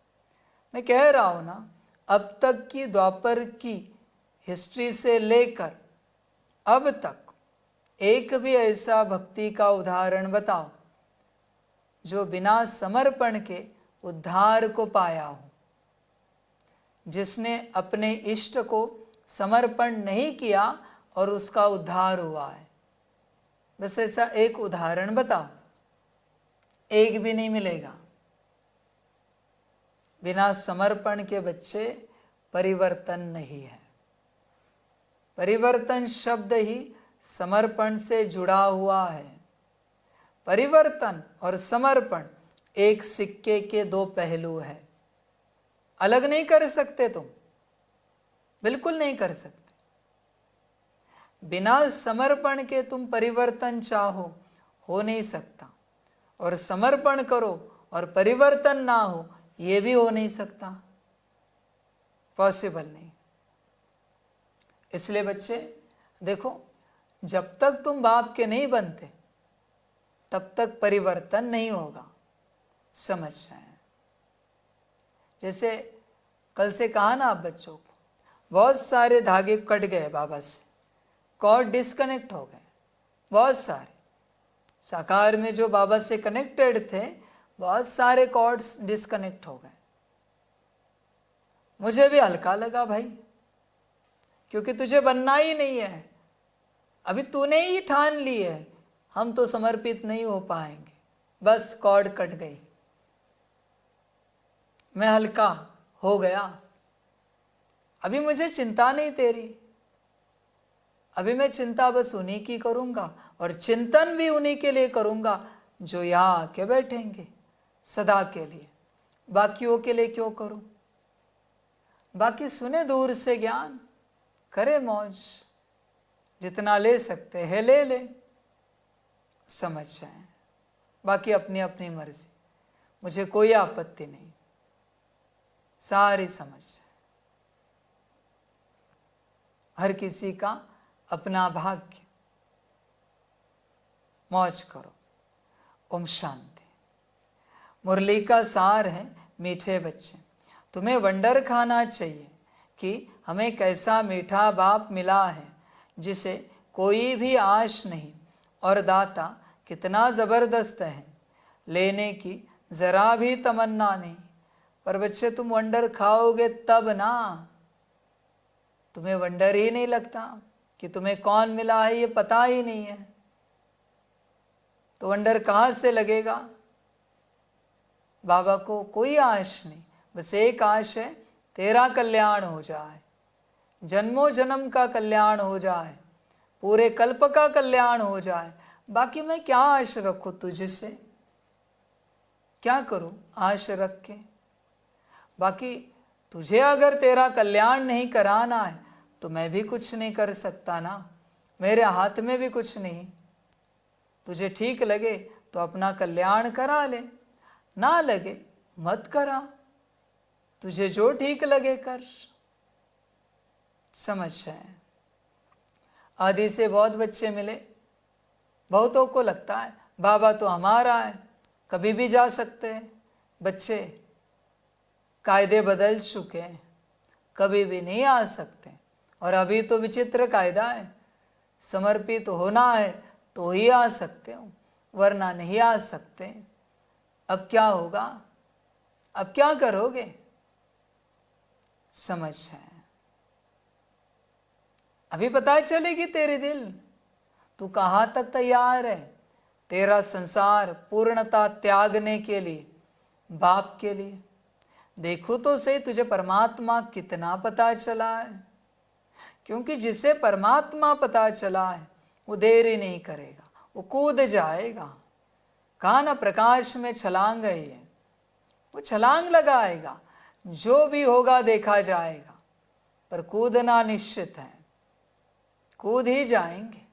[SPEAKER 3] मैं कह रहा हूं ना, अब तक की द्वापर की हिस्ट्री से लेकर अब तक एक भी ऐसा भक्ति का उदाहरण बताओ जो बिना समर्पण के उद्धार को पाया हो, जिसने अपने इष्ट को समर्पण नहीं किया और उसका उद्धार हुआ है। बस ऐसा एक उदाहरण बताओ। एक भी नहीं मिलेगा। बिना समर्पण के बच्चे परिवर्तन नहीं है। परिवर्तन शब्द ही समर्पण से जुड़ा हुआ है। परिवर्तन और समर्पण एक सिक्के के दो पहलू हैं। अलग नहीं कर सकते तुम, बिल्कुल नहीं कर सकते। बिना समर्पण के तुम परिवर्तन चाहो, हो नहीं सकता। और समर्पण करो और परिवर्तन ना हो, ये भी हो नहीं सकता, पॉसिबल नहीं। इसलिए बच्चे देखो, जब तक तुम बाप के नहीं बनते तब तक परिवर्तन नहीं होगा। समझ रहे हैं? जैसे कल से कहा ना आप बच्चों को, बहुत सारे धागे कट गए बाबा से, कॉर्ड डिस्कनेक्ट हो गए, बहुत सारे। साकार में जो बाबा से कनेक्टेड थे, बहुत सारे कॉर्ड्स डिस्कनेक्ट हो गए। मुझे भी हल्का लगा भाई, क्योंकि तुझे बनना ही नहीं है। अभी तूने ही ठान ली है, हम तो समर्पित नहीं हो पाएंगे। बस कॉर्ड कट गई, मैं हल्का हो गया। अभी मुझे चिंता नहीं तेरी, अभी मैं चिंता बस उन्हीं की करूँगा, और चिंतन भी उन्हीं के लिए करूँगा जो यहाँ आके बैठेंगे सदा के लिए। बाकियों के लिए क्यों करूँ? बाकी सुने दूर से ज्ञान, करे मौज, जितना ले सकते हैं ले ले। समझ जाए, बाकी अपनी अपनी मर्जी, मुझे कोई आपत्ति नहीं, सारी समझ। हर किसी का अपना भाग्य। मौज करो। ओम शांति। मुरली का सार है मीठे बच्चे, तुम्हें वंडर खाना चाहिए कि हमें कैसा मीठा बाप मिला है जिसे कोई भी आश नहीं, और दाता कितना ज़बरदस्त है, लेने की ज़रा भी तमन्ना नहीं। पर बच्चे तुम वंडर खाओगे तब ना, तुम्हें वंडर ही नहीं लगता कि तुम्हें कौन मिला है, ये पता ही नहीं है, तो वंडर कहाँ से लगेगा? बाबा को कोई आश नहीं, बस एक आश है, तेरा कल्याण हो जाए, जन्मों जन्म का कल्याण हो जाए, पूरे कल्प का कल्याण हो जाए। बाकी मैं क्या आश रखूं तुझसे, क्या करूं आश रख के? बाकी तुझे अगर तेरा कल्याण नहीं कराना है तो मैं भी कुछ नहीं कर सकता ना, मेरे हाथ में भी कुछ नहीं। तुझे ठीक लगे तो अपना कल्याण करा ले, ना लगे मत करा, तुझे जो ठीक लगे कर। समझ है। आदि से बहुत बच्चे मिले, बहुतों को लगता है बाबा तो हमारा है, कभी भी जा सकते हैं। बच्चे, कायदे बदल चुके हैं, कभी भी नहीं आ सकते। और अभी तो विचित्र कायदा है, समर्पित होना है तो ही आ सकते हो, वरना नहीं आ सकते। अब क्या होगा, अब क्या करोगे? समझ है। अभी पता चलेगी तेरी दिल, तू कहाँ तक तैयार है तेरा संसार पूर्णता त्यागने के लिए, बाप के लिए। देखो तो सही तुझे परमात्मा कितना पता चला है, क्योंकि जिसे परमात्मा पता चला है वो देर ही नहीं करेगा, वो कूद जाएगा। कहा ना प्रकाश में छलांग है ये, वो छलांग लगाएगा, जो भी होगा देखा जाएगा, पर कूदना निश्चित है, कूद ही जाएंगे।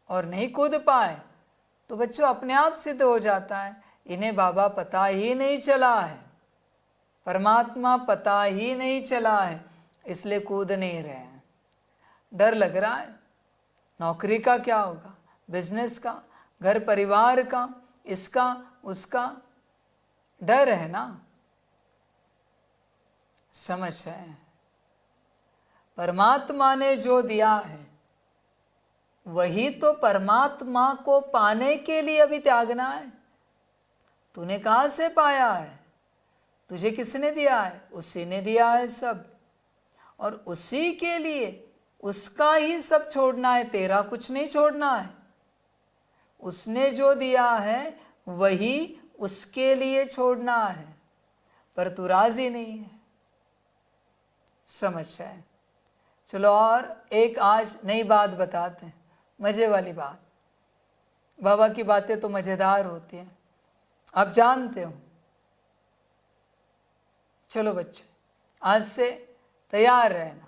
[SPEAKER 3] और नहीं कूद पाए तो बच्चों अपने आप सिद्ध हो जाता है, इन्हें बाबा पता ही नहीं चला है, परमात्मा पता ही नहीं चला है, इसलिए कूद नहीं रहे हैं। डर लग रहा है, नौकरी का क्या होगा, बिजनेस का, घर परिवार का, इसका उसका, डर है ना। समझ है। परमात्मा ने जो दिया है वही तो परमात्मा को पाने के लिए अभी त्यागना है। तूने कहाँ से पाया है, तुझे किसने दिया है? उसी ने दिया है सब, और उसी के लिए उसका ही सब छोड़ना है, तेरा कुछ नहीं छोड़ना है। उसने जो दिया है वही उसके लिए छोड़ना है, पर तू राजी नहीं है। समझ है। चलो और एक आज नई बात बताते हैं, मज़े वाली बात। बाबा की बातें तो मज़ेदार होती हैं, आप जानते हो। चलो बच्चे, आज से तैयार रहना।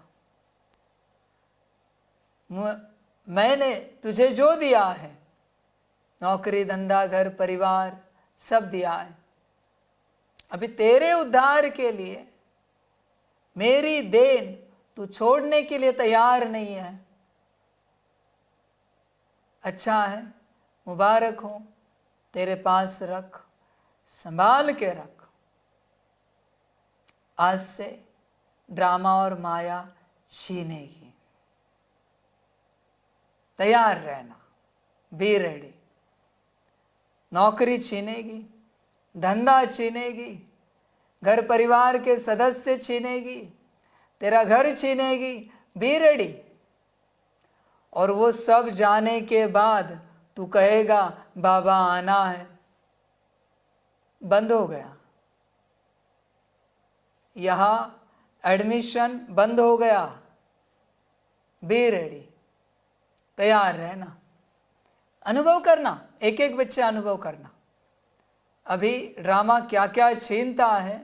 [SPEAKER 3] मैंने तुझे जो दिया है, नौकरी, धंधा, घर परिवार सब दिया है, अभी तेरे उद्धार के लिए मेरी देन तू छोड़ने के लिए तैयार नहीं है। अच्छा है, मुबारक हो, तेरे पास रख, संभाल के रख। आज से ड्रामा और माया छीनेगी, तैयार रहना, बी रेडी। नौकरी छीनेगी, धंधा छीनेगी, घर परिवार के सदस्य छीनेगी, तेरा घर छीनेगी, बी रेडी। और वो सब जाने के बाद तू कहेगा बाबा आना है, बंद हो गया। यहाँ एडमिशन बंद हो गया, बी रेडी, तैयार रहना। अनुभव करना, एक एक बच्चे अनुभव करना। अभी ड्रामा क्या क्या छीनता है,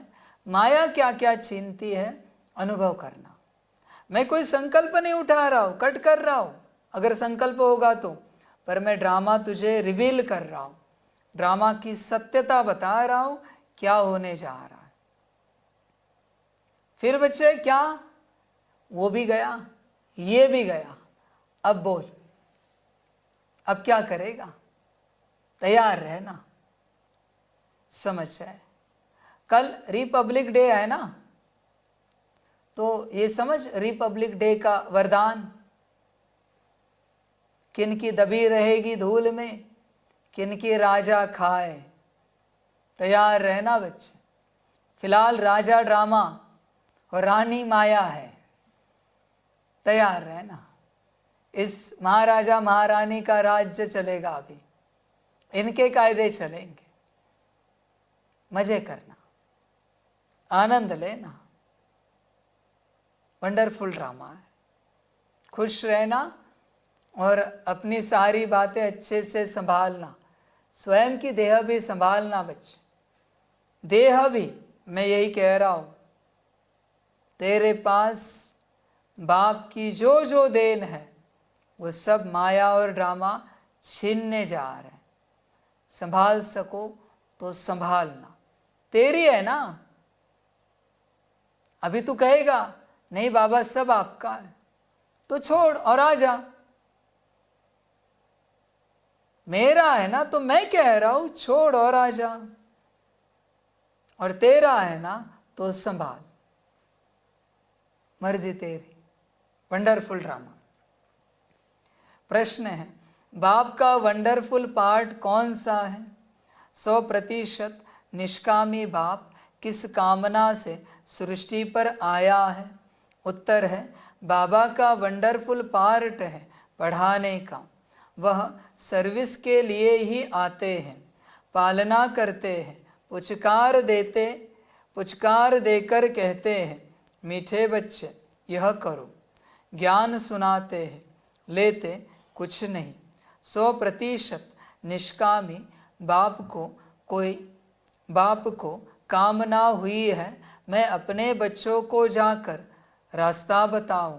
[SPEAKER 3] माया क्या क्या छीनती है, अनुभव करना। मैं कोई संकल्प नहीं उठा रहा हूँ, कट कर रहा हूँ, अगर संकल्प होगा तो, पर मैं ड्रामा तुझे रिवील कर रहा हूँ, ड्रामा की सत्यता बता रहा हूँ, क्या होने जा रहा है। फिर बच्चे क्या, वो भी गया, ये भी गया, अब बोल, अब क्या करेगा? तैयार रहना। समझ है। कल रिपब्लिक डे है ना, तो ये समझ रिपब्लिक डे का वरदान, किनकी दबी रहेगी धूल में, किनकी राजा खाए। तैयार रहना बच्चे। फिलहाल राजा ड्रामा और रानी माया है, तैयार रहना। इस महाराजा महारानी का राज्य चलेगा अभी, इनके कायदे चलेंगे। मजे करना, आनंद लेना, वंडरफुल ड्रामा है। खुश रहना और अपनी सारी बातें अच्छे से संभालना, स्वयं की देह भी संभालना बच्चे। देह भी, मैं यही कह रहा हूँ, तेरे पास बाप की जो जो देन है वो सब माया और ड्रामा छीनने जा रहे हैं। संभाल सको तो संभालना, तेरी है ना। अभी तू कहेगा नहीं बाबा सब आपका है, तो छोड़ और आ जा। मेरा है ना, तो मैं कह रहा हूं छोड़ और आ जा, और तेरा है ना तो संभाल, मर्जी तेरी। Wonderful drama. प्रश्न है, बाप का वंडरफुल पार्ट कौन सा है? 100% निष्कामी बाप किस कामना से सृष्टि पर आया है? उत्तर है, बाबा का वंडरफुल पार्ट है पढ़ाने का। वह सर्विस के लिए ही आते हैं, पालना करते हैं, पुचकार देकर कहते हैं, मीठे बच्चे यह करो। ज्ञान सुनाते हैं, लेते कुछ नहीं। 100% निष्कामी बाप को कामना हुई है, मैं अपने बच्चों को जाकर रास्ता बताऊं,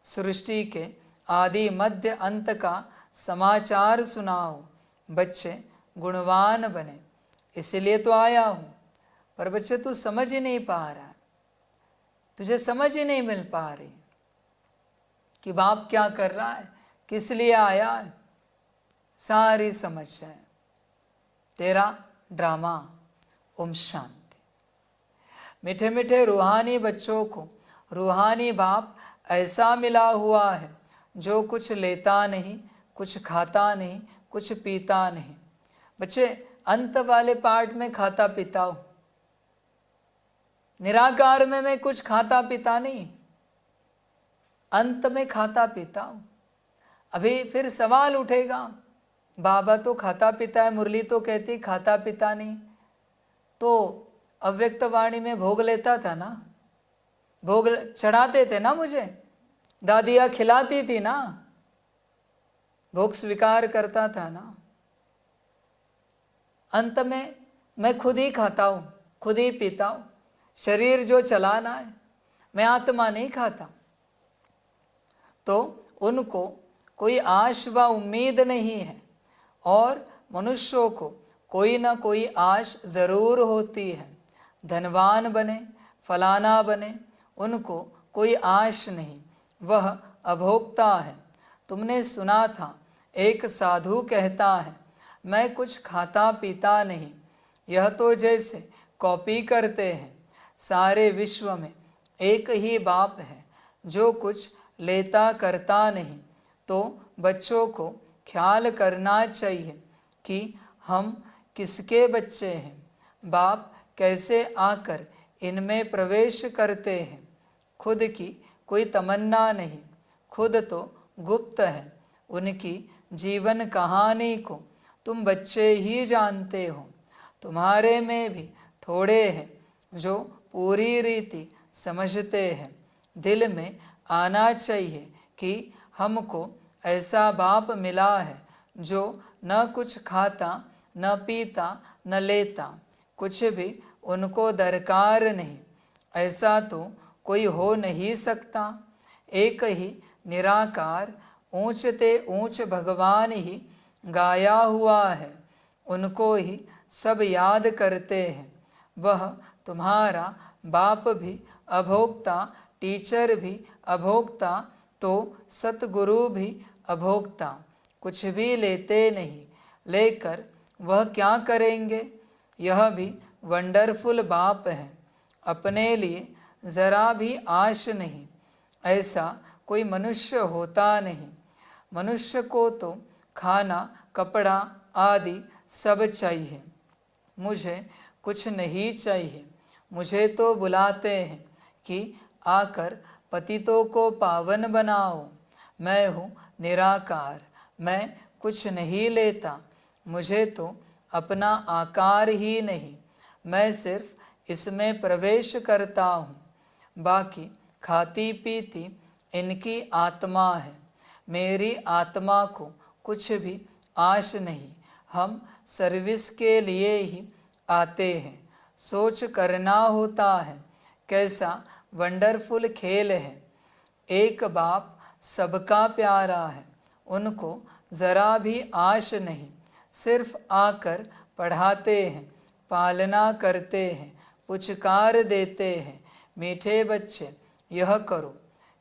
[SPEAKER 3] सृष्टि के आदि मध्य अंत का समाचार सुनाऊं, बच्चे गुणवान बने, इसलिए तो आया हूँ। पर बच्चे तू समझ ही नहीं पा रहा है, तुझे समझ ही नहीं मिल पा रही कि बाप क्या कर रहा है, किस लिए आया है। सारी समझ है तेरा ड्रामा। ओम शांति। मीठे मीठे रूहानी बच्चों को रूहानी बाप ऐसा मिला हुआ है जो कुछ लेता नहीं, कुछ खाता नहीं, कुछ पीता नहीं। बच्चे अंत वाले पार्ट में खाता पीता हूँ, निराकार में मैं कुछ खाता पीता नहीं, अंत में खाता पीता हूँ। अभी फिर सवाल उठेगा, बाबा तो खाता पीता है, मुरली तो कहती खाता पीता नहीं, तो अव्यक्त वाणी में भोग लेता था ना, भोग चढ़ाते थे ना, मुझे दादियाँ खिलाती थी ना, भोग स्वीकार करता था ना। अंत में मैं खुद ही खाता हूँ, खुद ही पीता हूँ, शरीर जो चलाना है, मैं आत्मा नहीं खाता। तो उनको कोई आश व उम्मीद नहीं है, और मनुष्यों को कोई ना कोई आश ज़रूर होती है, धनवान बने, फलाना बने, उनको कोई आश नहीं, वह अभोक्ता है। तुमने सुना था एक साधु कहता है, मैं कुछ खाता पीता नहीं। यह तो जैसे कॉपी करते हैं। सारे विश्व में एक ही बाप है जो कुछ लेता करता नहीं। तो बच्चों को ख्याल करना चाहिए कि हम किसके बच्चे हैं, बाप कैसे आकर इनमें प्रवेश करते हैं। खुद की कोई तमन्ना नहीं, खुद तो गुप्त है। उनकी जीवन कहानी को तुम बच्चे ही जानते हो। तुम्हारे में भी थोड़े हैं जो पूरी रीति समझते हैं। दिल में आना चाहिए कि हमको ऐसा बाप मिला है जो न कुछ खाता, न पीता, न लेता, कुछ भी उनको दरकार नहीं। ऐसा तो कोई हो नहीं सकता। एक ही निराकार ऊंचते ऊंच भगवान ही गाया हुआ है, उनको ही सब याद करते हैं। वह तुम्हारा बाप भी अभोक्ता, टीचर भी अभोक्ता, तो सतगुरु भी अभोक्ता। कुछ भी लेते नहीं, लेकर वह क्या करेंगे? यह भी वंडरफुल बाप है। अपने लिए ज़रा भी आश नहीं। ऐसा कोई मनुष्य होता नहीं। मनुष्य को तो खाना, कपड़ा आदि सब चाहिए, मुझे कुछ नहीं चाहिए। मुझे तो बुलाते हैं कि आकर पतितों को पावन बनाओ। मैं हूँ निराकार, मैं कुछ नहीं लेता। मुझे तो अपना आकार ही नहीं, मैं सिर्फ इसमें प्रवेश करता हूँ। बाकी खाती पीती इनकी आत्मा है। मेरी आत्मा को कुछ भी आश नहीं। हम सर्विस के लिए ही आते हैं। सोच करना होता है, कैसा वंडरफुल खेल है। एक बाप सबका प्यारा है, उनको ज़रा भी आश नहीं। सिर्फ आकर पढ़ाते हैं, पालना करते हैं, पुचकार देते हैं, मीठे बच्चे यह करो,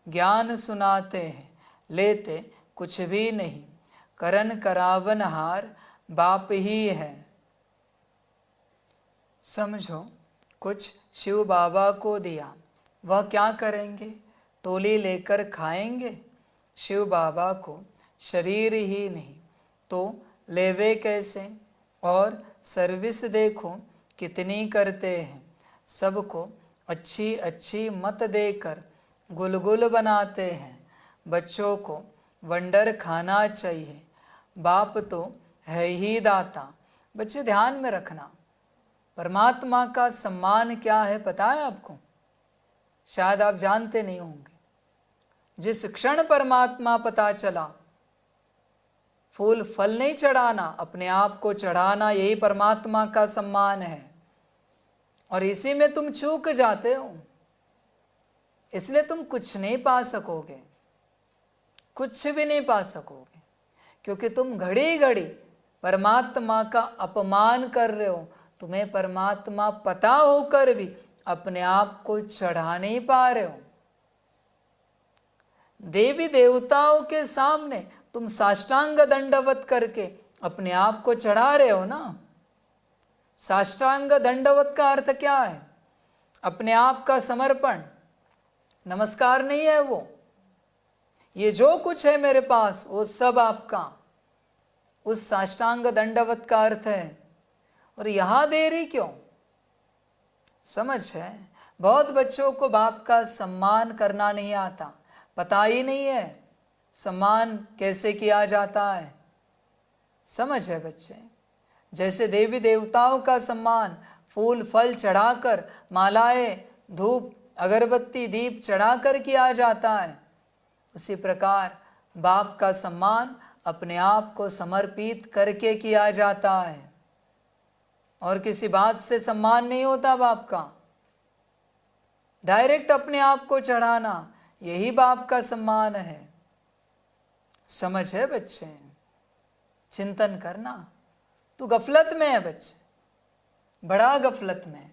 [SPEAKER 3] ज्ञान सुनाते हैं, लेते कुछ भी नहीं, करन करावनहार बाप ही है। समझो, कुछ शिव बाबा को दिया, वह क्या करेंगे? टोली लेकर खाएंगे? शिव बाबा को शरीर ही नहीं तो लेवे कैसे? और सर्विस देखो कितनी करते हैं, सबको अच्छी अच्छी मत देकर गुलगुल बनाते हैं। बच्चों को वंडर खाना चाहिए, बाप तो है ही दाता। बच्चे ध्यान में रखना, परमात्मा का सम्मान क्या है पता है आपको? शायद आप जानते नहीं होंगे। जिस क्षण परमात्मा पता चला, फूल फल नहीं चढ़ाना, अपने आप को चढ़ाना, यही परमात्मा का सम्मान है। और इसी में तुम चूक जाते हो, इसलिए तुम कुछ नहीं पा सकोगे, कुछ भी नहीं पा सकोगे, क्योंकि तुम घड़ी घड़ी परमात्मा का अपमान कर रहे हो। तुम्हें परमात्मा पता होकर भी अपने आप को चढ़ा नहीं पा रहे हो। देवी देवताओं के सामने तुम साष्टांग दंडवत करके अपने आप को चढ़ा रहे हो ना। साष्टांग दंडवत का अर्थ क्या है? अपने आप का समर्पण। नमस्कार नहीं है वो, ये जो कुछ है मेरे पास वो सब आपका, उस साष्टांग दंडवत का अर्थ है। और यहां देरी क्यों? समझ है, बहुत बच्चों को बाप का सम्मान करना नहीं आता, पता ही नहीं है सम्मान कैसे किया जाता है। समझ है बच्चे, जैसे देवी देवताओं का सम्मान फूल फल चढ़ाकर, मालाएं, धूप, अगरबत्ती, दीप चढ़ाकर किया जाता है, उसी प्रकार बाप का सम्मान अपने आप को समर्पित करके किया जाता है। और किसी बात से सम्मान नहीं होता बाप का, डायरेक्ट अपने आप को चढ़ाना, यही बाप का सम्मान है। समझ है बच्चे? चिंतन करना। तू गफलत में है बच्चे, बड़ा गफलत में है,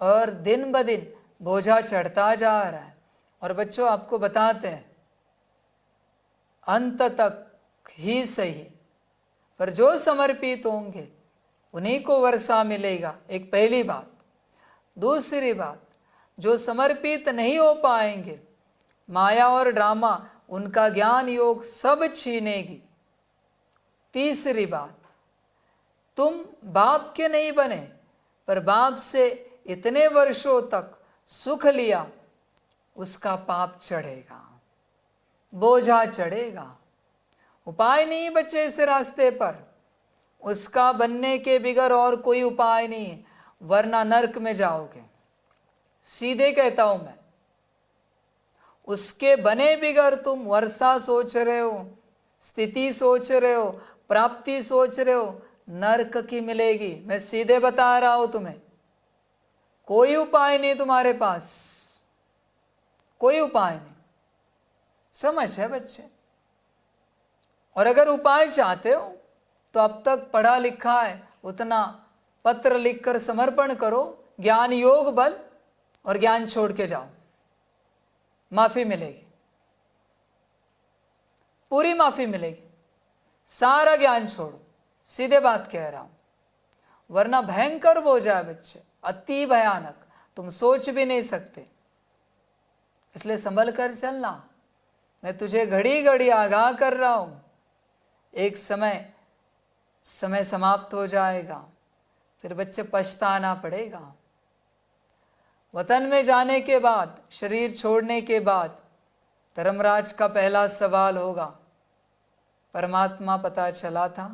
[SPEAKER 3] और दिन ब दिन बोझा चढ़ता जा रहा है। और बच्चों आपको बताते हैं, अंत तक ही सही, पर जो समर्पित होंगे उन्हीं को वर्षा मिलेगा। एक पहली बात। दूसरी बात, जो समर्पित नहीं हो पाएंगे, माया और ड्रामा उनका ज्ञान योग सब छीनेगी। तीसरी बात, तुम बाप के नहीं बने, पर बाप से इतने वर्षों तक सुख लिया, उसका पाप चढ़ेगा, बोझा चढ़ेगा। उपाय नहीं बच्चे इस रास्ते पर, उसका बनने के बिगर और कोई उपाय नहीं है, वरना नरक में जाओगे। सीधे कहता हूं मैं, उसके बने बिगर तुम वर्षा सोच रहे हो, स्थिति सोच रहे हो, प्राप्ति सोच रहे हो, नरक की मिलेगी। मैं सीधे बता रहा हूं तुम्हें, कोई उपाय नहीं तुम्हारे पास, कोई उपाय नहीं। समझ है बच्चे? और अगर उपाय चाहते हो तो अब तक पढ़ा लिखा है उतना पत्र लिखकर समर्पण करो, ज्ञान योग बल, और ज्ञान छोड़ के जाओ, माफी मिलेगी, पूरी माफी मिलेगी। सारा ज्ञान छोड़ो, सीधे बात कह रहा हूं, वरना भयंकर बोझा है बच्चे, अति भयानक, तुम सोच भी नहीं सकते। इसलिए संभल कर चलना। मैं तुझे घड़ी घड़ी आगाह कर रहा हूं, एक समय समाप्त हो जाएगा, फिर बच्चे पछताना पड़ेगा। वतन में जाने के बाद, शरीर छोड़ने के बाद धर्मराज का पहला सवाल होगा, परमात्मा पता चला था,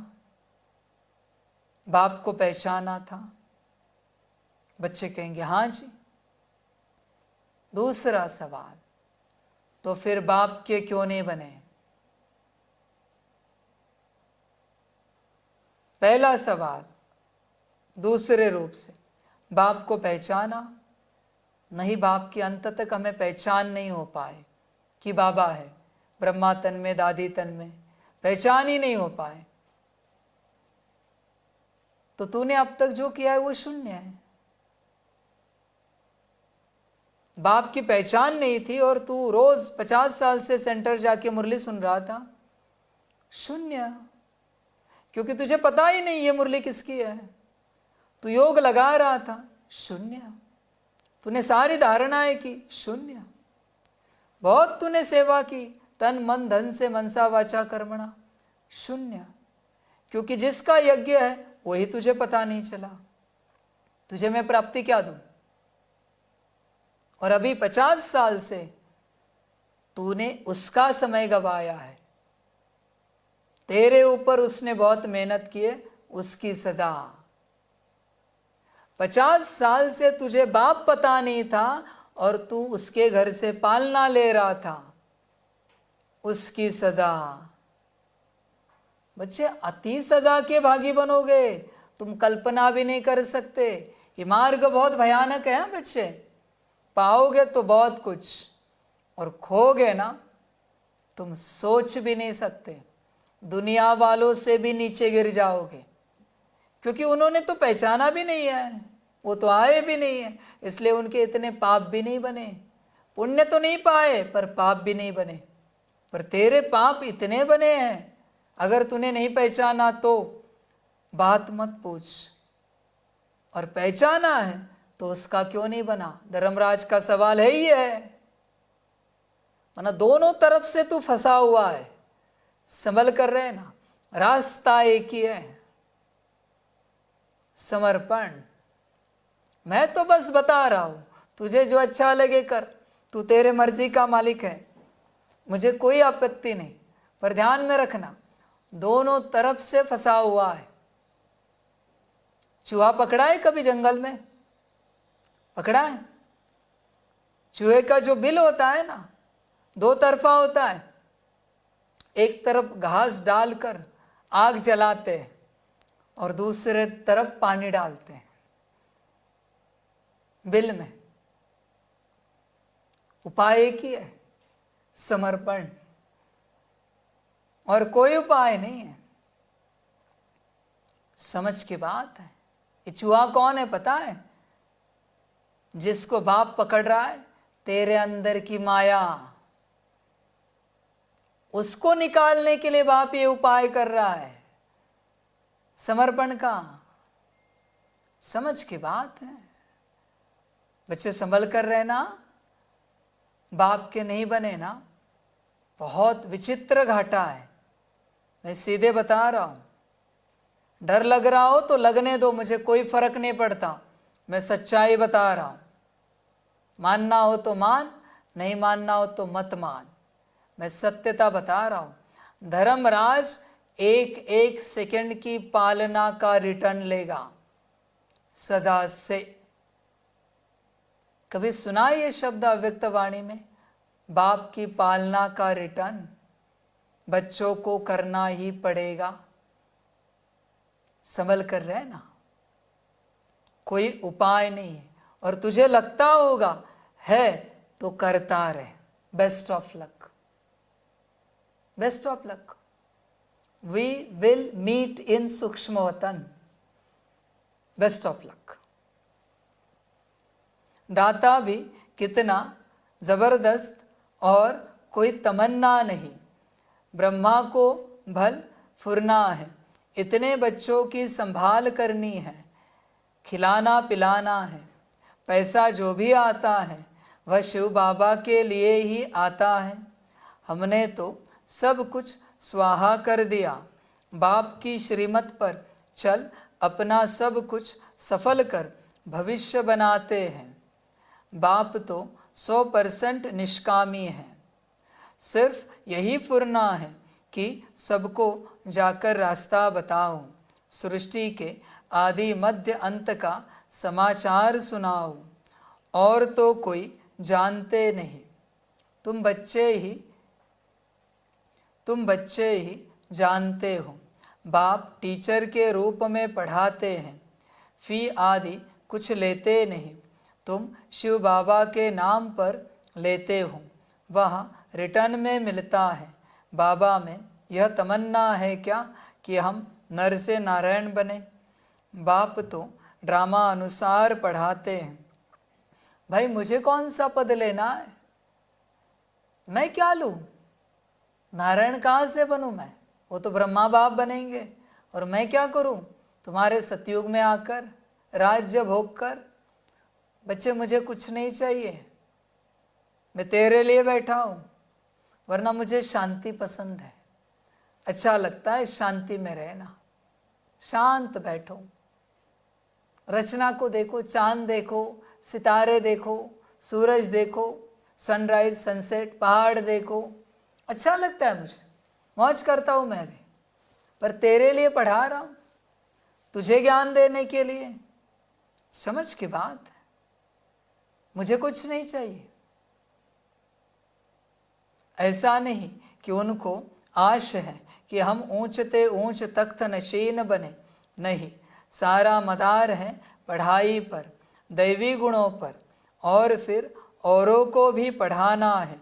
[SPEAKER 3] बाप को पहचाना था? बच्चे कहेंगे हाँ जी। दूसरा सवाल, तो फिर बाप के क्यों नहीं बने? पहला सवाल दूसरे रूप से, बाप को पहचाना नहीं, बाप के अंत तक हमें पहचान नहीं हो पाए कि बाबा है, ब्रह्मा तन में, दादी तन में, पहचान ही नहीं हो पाए। तो तूने अब तक जो किया है वो शून्य है। बाप की पहचान नहीं थी और तू रोज 50 साल से सेंटर जाके मुरली सुन रहा था, शून्य, क्योंकि तुझे पता ही नहीं ये मुरली किसकी है। तू योग लगा रहा था, शून्य। तूने सारी धारणाएं की, शून्य। बहुत तूने सेवा की, तन मन धन से मनसा वाचा कर्मणा, शून्य, क्योंकि जिसका यज्ञ है वही तुझे पता नहीं चला। तुझे मैं प्राप्ति क्या दूं? और अभी 50 साल से तूने उसका समय गवाया है, तेरे ऊपर उसने बहुत मेहनत की है, उसकी सजा। 50 साल से तुझे बाप पता नहीं था और तू उसके घर से पालना ले रहा था, उसकी सजा। बच्चे, अति सजा के भागी बनोगे, तुम कल्पना भी नहीं कर सकते। ये मार्ग बहुत भयानक है बच्चे। पाओगे तो बहुत कुछ और खोगे ना, तुम सोच भी नहीं सकते। दुनिया वालों से भी नीचे गिर जाओगे, क्योंकि उन्होंने तो पहचाना भी नहीं है, वो तो आए भी नहीं है, इसलिए उनके इतने पाप भी नहीं बने। पुण्य तो नहीं पाए पर पाप भी नहीं बने। पर तेरे पाप इतने बने हैं, अगर तूने नहीं पहचाना तो बात मत पूछ, और पहचाना है तो उसका क्यों नहीं बना। धर्मराज का सवाल है ही है, वरना दोनों तरफ से तू फंसा हुआ है। संभल कर रहे ना, रास्ता एक ही है, समर्पण। मैं तो बस बता रहा हूं, तुझे जो अच्छा लगे कर, तू तेरे मर्जी का मालिक है, मुझे कोई आपत्ति नहीं। पर ध्यान में रखना, दोनों तरफ से फंसा हुआ है। चूहा पकड़ा है कभी जंगल में? पकड़ा है? चूहे का जो बिल होता है ना, दो तरफा होता है। एक तरफ घास डालकर आग जलाते हैं और दूसरे तरफ पानी डालते हैं बिल में। उपाय एक ही है, समर्पण, और कोई उपाय नहीं है। समझ की बात है। ये चूहा कौन है पता है? जिसको बाप पकड़ रहा है, तेरे अंदर की माया, उसको निकालने के लिए बाप ये उपाय कर रहा है, समर्पण का। समझ की बात है बच्चे, संभल कर रहना। बाप के नहीं बने ना, बहुत विचित्र घाटा है। मैं सीधे बता रहा हूं। डर लग रहा हो तो लगने दो, मुझे कोई फर्क नहीं पड़ता। मैं सच्चाई बता रहा हूं। मानना हो तो मान, नहीं मानना हो तो मत मान। मैं सत्यता बता रहा हूं। धर्मराज एक एक सेकंड की पालना का रिटर्न लेगा सदा से। कभी सुना ये शब्द अव्यक्त वाणी में? बाप की पालना का रिटर्न बच्चों को करना ही पड़ेगा। संभल कर रहना, कोई उपाय नहीं है। और तुझे लगता होगा है तो करता रहे। Best of luck, best of luck. We will meet in सूक्ष्म वतन। Best of luck. दाता भी कितना जबरदस्त, और कोई तमन्ना नहीं। ब्रह्मा को भल फुरना है, इतने बच्चों की संभाल करनी है, खिलाना पिलाना है। पैसा जो भी आता है वह शिव बाबा के लिए ही आता है। हमने तो सब कुछ स्वाहा कर दिया। बाप की श्रीमत पर चल, अपना सब कुछ सफल कर भविष्य बनाते हैं। बाप तो 100% निष्कामी है। सिर्फ यही फुरना है कि सबको जाकर रास्ता बताओ, सृष्टि के आदि मध्य अंत का समाचार सुनाओ। और तो कोई जानते नहीं, तुम बच्चे ही जानते हो। बाप टीचर के रूप में पढ़ाते हैं, फी आदि कुछ लेते नहीं। तुम शिव बाबा के नाम पर लेते हो, वह रिटर्न में मिलता है। बाबा में यह तमन्ना है क्या कि हम नर से नारायण बने? बाप तो ड्रामा अनुसार पढ़ाते हैं, भाई मुझे कौन सा पद लेना है, मैं क्या लूँ, नारायण कहाँ से बनूँ मैं, वो तो ब्रह्मा बाप बनेंगे, और मैं क्या करूँ तुम्हारे सतयुग में आकर राज्य भोग कर। बच्चे मुझे कुछ नहीं चाहिए, मैं तेरे लिए बैठा हूँ, वरना मुझे शांति पसंद है, अच्छा लगता है शांति में रहना, शांत बैठो, रचना को देखो, चांद देखो, सितारे देखो, सूरज देखो, सनराइज सनसेट, पहाड़ देखो, अच्छा लगता है मुझे, मौज करता हूँ मैं भी, पर तेरे लिए पढ़ा रहा हूँ, तुझे ज्ञान देने के लिए। समझ की बात है, मुझे कुछ नहीं चाहिए। ऐसा नहीं कि उनको आश है कि हम ऊंचते ऊंच तख्त नशीन बने, नहीं, सारा मदार है पढ़ाई पर, दैवी गुणों पर, और फिर औरों को भी पढ़ाना है।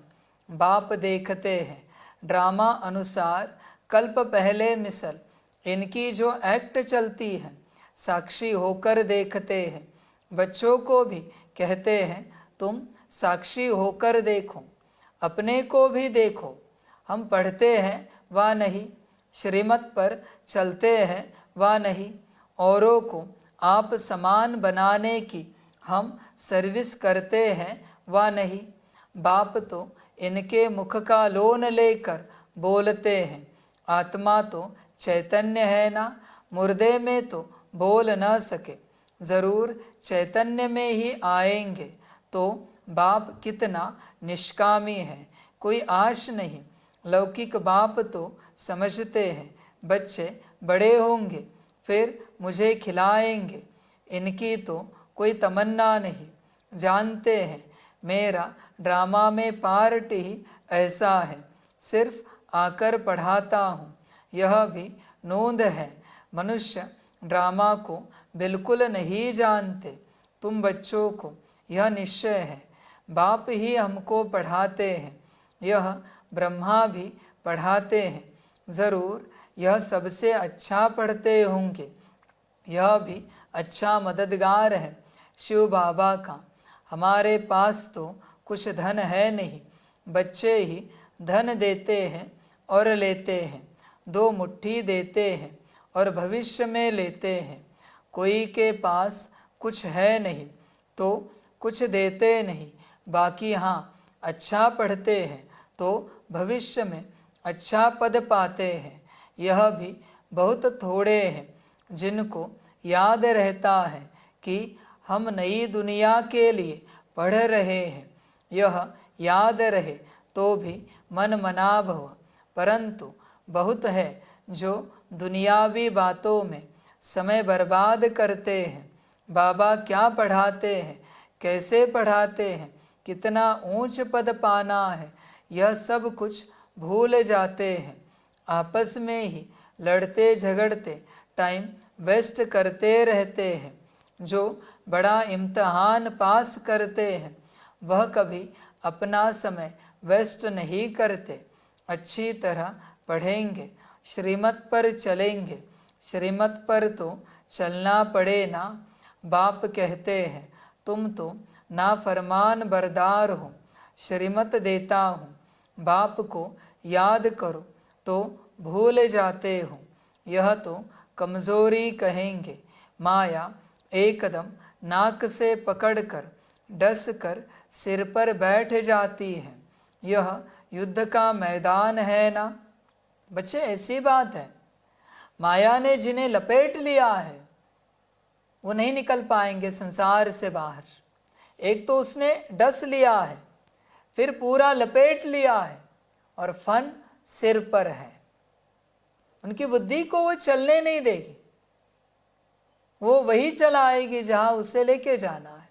[SPEAKER 3] बाप देखते हैं ड्रामा अनुसार कल्प पहले मिसल, इनकी जो एक्ट चलती है साक्षी होकर देखते हैं। बच्चों को भी कहते हैं तुम साक्षी होकर देखो, अपने को भी देखो, हम पढ़ते हैं व नहीं, श्रीमत पर चलते हैं व नहीं, औरों को आप समान बनाने की हम सर्विस करते हैं व नहीं। बाप तो इनके मुख का लोन लेकर बोलते हैं, आत्मा तो चैतन्य है ना, मुर्दे में तो बोल न सके, ज़रूर चैतन्य में ही आएंगे। तो बाप कितना निष्कामी है, कोई आश नहीं। लौकिक बाप तो समझते हैं बच्चे बड़े होंगे फिर मुझे खिलाएंगे, इनकी तो कोई तमन्ना नहीं। जानते हैं मेरा ड्रामा में पार्ट ही ऐसा है, सिर्फ आकर पढ़ाता हूँ, यह भी नोंद है। मनुष्य ड्रामा को बिल्कुल नहीं जानते। तुम बच्चों को यह निश्चय है बाप ही हमको पढ़ाते हैं, यह ब्रह्मा भी पढ़ाते हैं, ज़रूर यह सबसे अच्छा पढ़ते होंगे, यह भी अच्छा मददगार है शिव बाबा का। हमारे पास तो कुछ धन है नहीं, बच्चे ही धन देते हैं और लेते हैं, दो मुट्ठी देते हैं और भविष्य में लेते हैं। कोई के पास कुछ है नहीं तो कुछ देते नहीं, बाकी हाँ अच्छा पढ़ते हैं तो भविष्य में अच्छा पद पाते हैं। यह भी बहुत थोड़े हैं जिनको याद रहता है कि हम नई दुनिया के लिए पढ़ रहे हैं। यह याद रहे तो भी मन मना भव, परंतु बहुत है जो दुनियावी बातों में समय बर्बाद करते हैं। बाबा क्या पढ़ाते हैं, कैसे पढ़ाते हैं, कितना ऊंच पद पाना है, यह सब कुछ भूल जाते हैं। आपस में ही लड़ते झगड़ते टाइम वेस्ट करते रहते हैं। जो बड़ा इम्तहान पास करते हैं वह कभी अपना समय वेस्ट नहीं करते। अच्छी तरह पढ़ेंगे, श्रीमत पर चलेंगे, श्रीमत पर तो चलना पड़े ना। बाप कहते हैं तुम तो नाफरमान बरदार हो, श्रीमत देता हूँ, बाप को याद करो तो भूल जाते हो, यह तो कमज़ोरी कहेंगे। माया एकदम नाक से पकड़कर डस कर सिर पर बैठ जाती है। यह युद्ध का मैदान है ना बच्चे, ऐसी बात है। माया ने जिन्हें लपेट लिया है वो नहीं निकल पाएंगे संसार से बाहर। एक तो उसने डस लिया है, फिर पूरा लपेट लिया है और फन सिर पर है। उनकी बुद्धि को वो चलने नहीं देगी, वो वही चलाएगी जहाँ उसे लेके जाना है,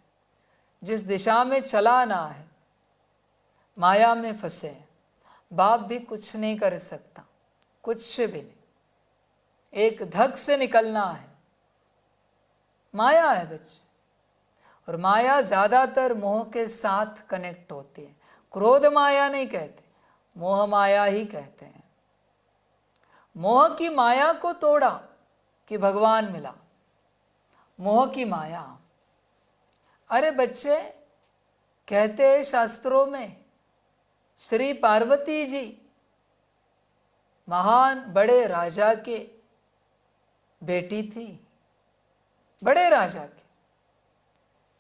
[SPEAKER 3] जिस दिशा में चलाना है। माया में फंसे हैं, बाप भी कुछ नहीं कर सकता, कुछ भी नहीं, एक धक से निकलना है। माया है बच्चे, और माया ज़्यादातर मोह के साथ कनेक्ट होती है। क्रोध माया नहीं कहते, मोह माया ही कहते हैं। मोह की माया को तोड़ा कि भगवान मिला। मोह की माया, अरे बच्चे कहते हैं शास्त्रों में, श्री पार्वती जी महान बड़े राजा के बेटी थी, बड़े राजा के।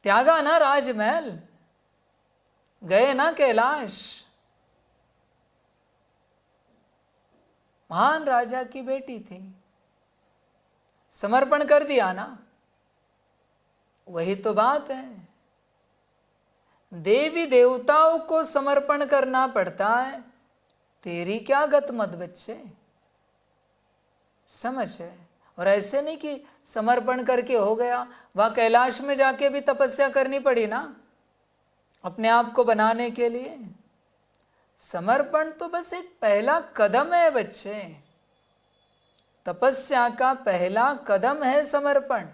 [SPEAKER 3] त्यागा ना राजमहल, गए ना कैलाश, महान राजा की बेटी थी, समर्पण कर दिया ना। वही तो बात है, देवी देवताओं को समर्पण करना पड़ता है। तेरी क्या गत मत बच्चे, समझ है। और ऐसे नहीं कि समर्पण करके हो गया, वहां कैलाश में जाके भी तपस्या करनी पड़ी ना अपने आप को बनाने के लिए। समर्पण तो बस एक पहला कदम है बच्चे, तपस्या का पहला कदम है समर्पण।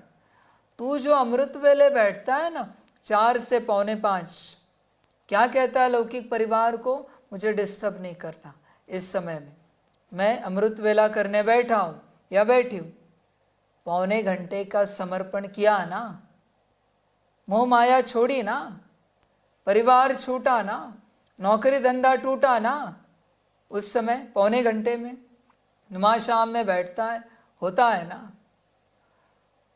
[SPEAKER 3] तू जो अमृत वेले बैठता है ना 4 से पौने 5, क्या कहता है लौकिक परिवार को, मुझे डिस्टर्ब नहीं करना इस समय में, मैं अमृत वेला करने बैठा हूँ या बैठी हूँ। पौने घंटे का समर्पण किया ना, मोह माया छोड़ी ना, परिवार छूटा ना, नौकरी धंधा टूटा ना, उस समय पौने घंटे में नमाज शाम में बैठता है, होता है ना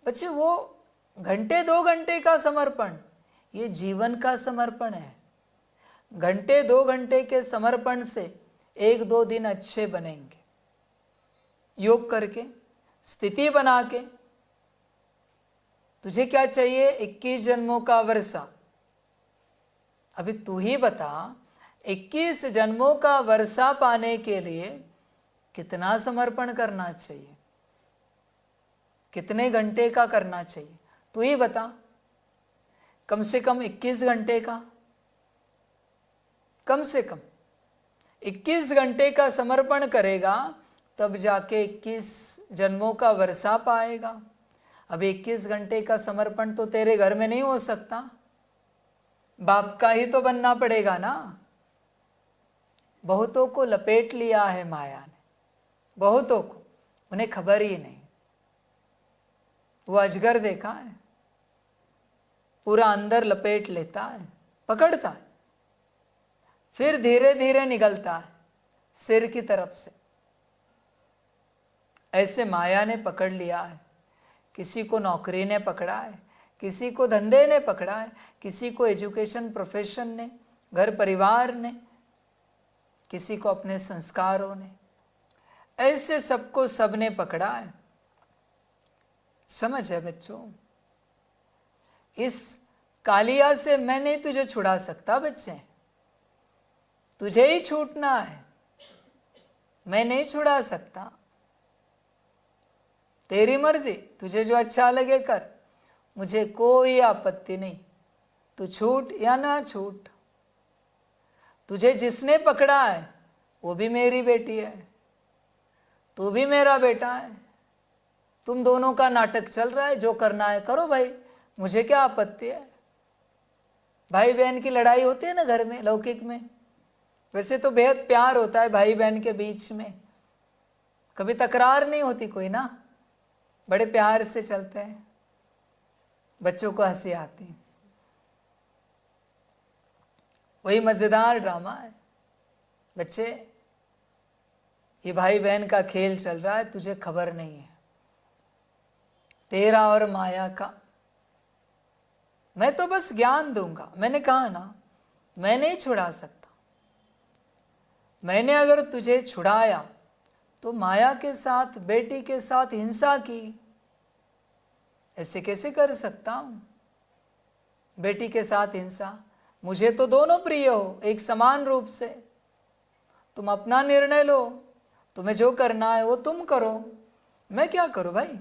[SPEAKER 3] बच्चे। वो घंटे 2 घंटे का समर्पण ये जीवन का समर्पण है। घंटे 2 घंटे के समर्पण से 1-2 दिन अच्छे बनेंगे, योग करके स्थिति बना के। तुझे क्या चाहिए, 21 जन्मों का वर्षा। अभी तू ही बता, 21 जन्मों का वर्षा पाने के लिए कितना समर्पण करना चाहिए, कितने घंटे का करना चाहिए, तू ही बता। कम से कम 21 घंटे का, कम से कम 21 घंटे का समर्पण करेगा, तब जाके 21 जन्मों का वर्षा पाएगा। अब 21 घंटे का समर्पण तो तेरे घर में नहीं हो सकता, बाप का ही तो बनना पड़ेगा ना। बहुतों को लपेट लिया है माया ने, बहुतों को, उन्हें खबर ही नहीं। वो अजगर देखा है, पूरा अंदर लपेट लेता है, पकड़ता है, फिर धीरे धीरे निकलता है सिर की तरफ से। ऐसे माया ने पकड़ लिया है। किसी को नौकरी ने पकड़ा है, किसी को धंधे ने पकड़ा है, किसी को एजुकेशन प्रोफेशन ने, घर परिवार ने, किसी को अपने संस्कारों ने, ऐसे सबको सबने पकड़ा है। समझ है बच्चों, इस कालिया से मैं नहीं तुझे छुड़ा सकता बच्चे, तुझे ही छूटना है, मैं नहीं छुड़ा सकता। तेरी मर्जी, तुझे जो अच्छा लगे कर, मुझे कोई आपत्ति नहीं। तू छूट या ना छूट, तुझे जिसने पकड़ा है वो भी मेरी बेटी है, तू भी मेरा बेटा है। तुम दोनों का नाटक चल रहा है, जो करना है करो भाई, मुझे क्या आपत्ति है। भाई बहन की लड़ाई होती है ना घर में, लौकिक में, वैसे तो बेहद प्यार होता है भाई बहन के बीच में, कभी तकरार नहीं होती कोई ना, बड़े प्यार से चलते हैं, बच्चों को हंसी आती। वही मजेदार ड्रामा है बच्चे, ये भाई बहन का खेल चल रहा है, तुझे खबर नहीं है, तेरा और माया का। मैं तो बस ज्ञान दूंगा, मैंने कहा ना, मैं नहीं छुड़ा सकता। मैंने अगर तुझे छुड़ाया तो माया के साथ, बेटी के साथ हिंसा की, ऐसे कैसे कर सकता हूं? बेटी के साथ हिंसा, मुझे तो दोनों प्रिय हो एक समान रूप से। तुम अपना निर्णय लो, तुम्हें जो करना है वो तुम करो, मैं क्या करूं भाई।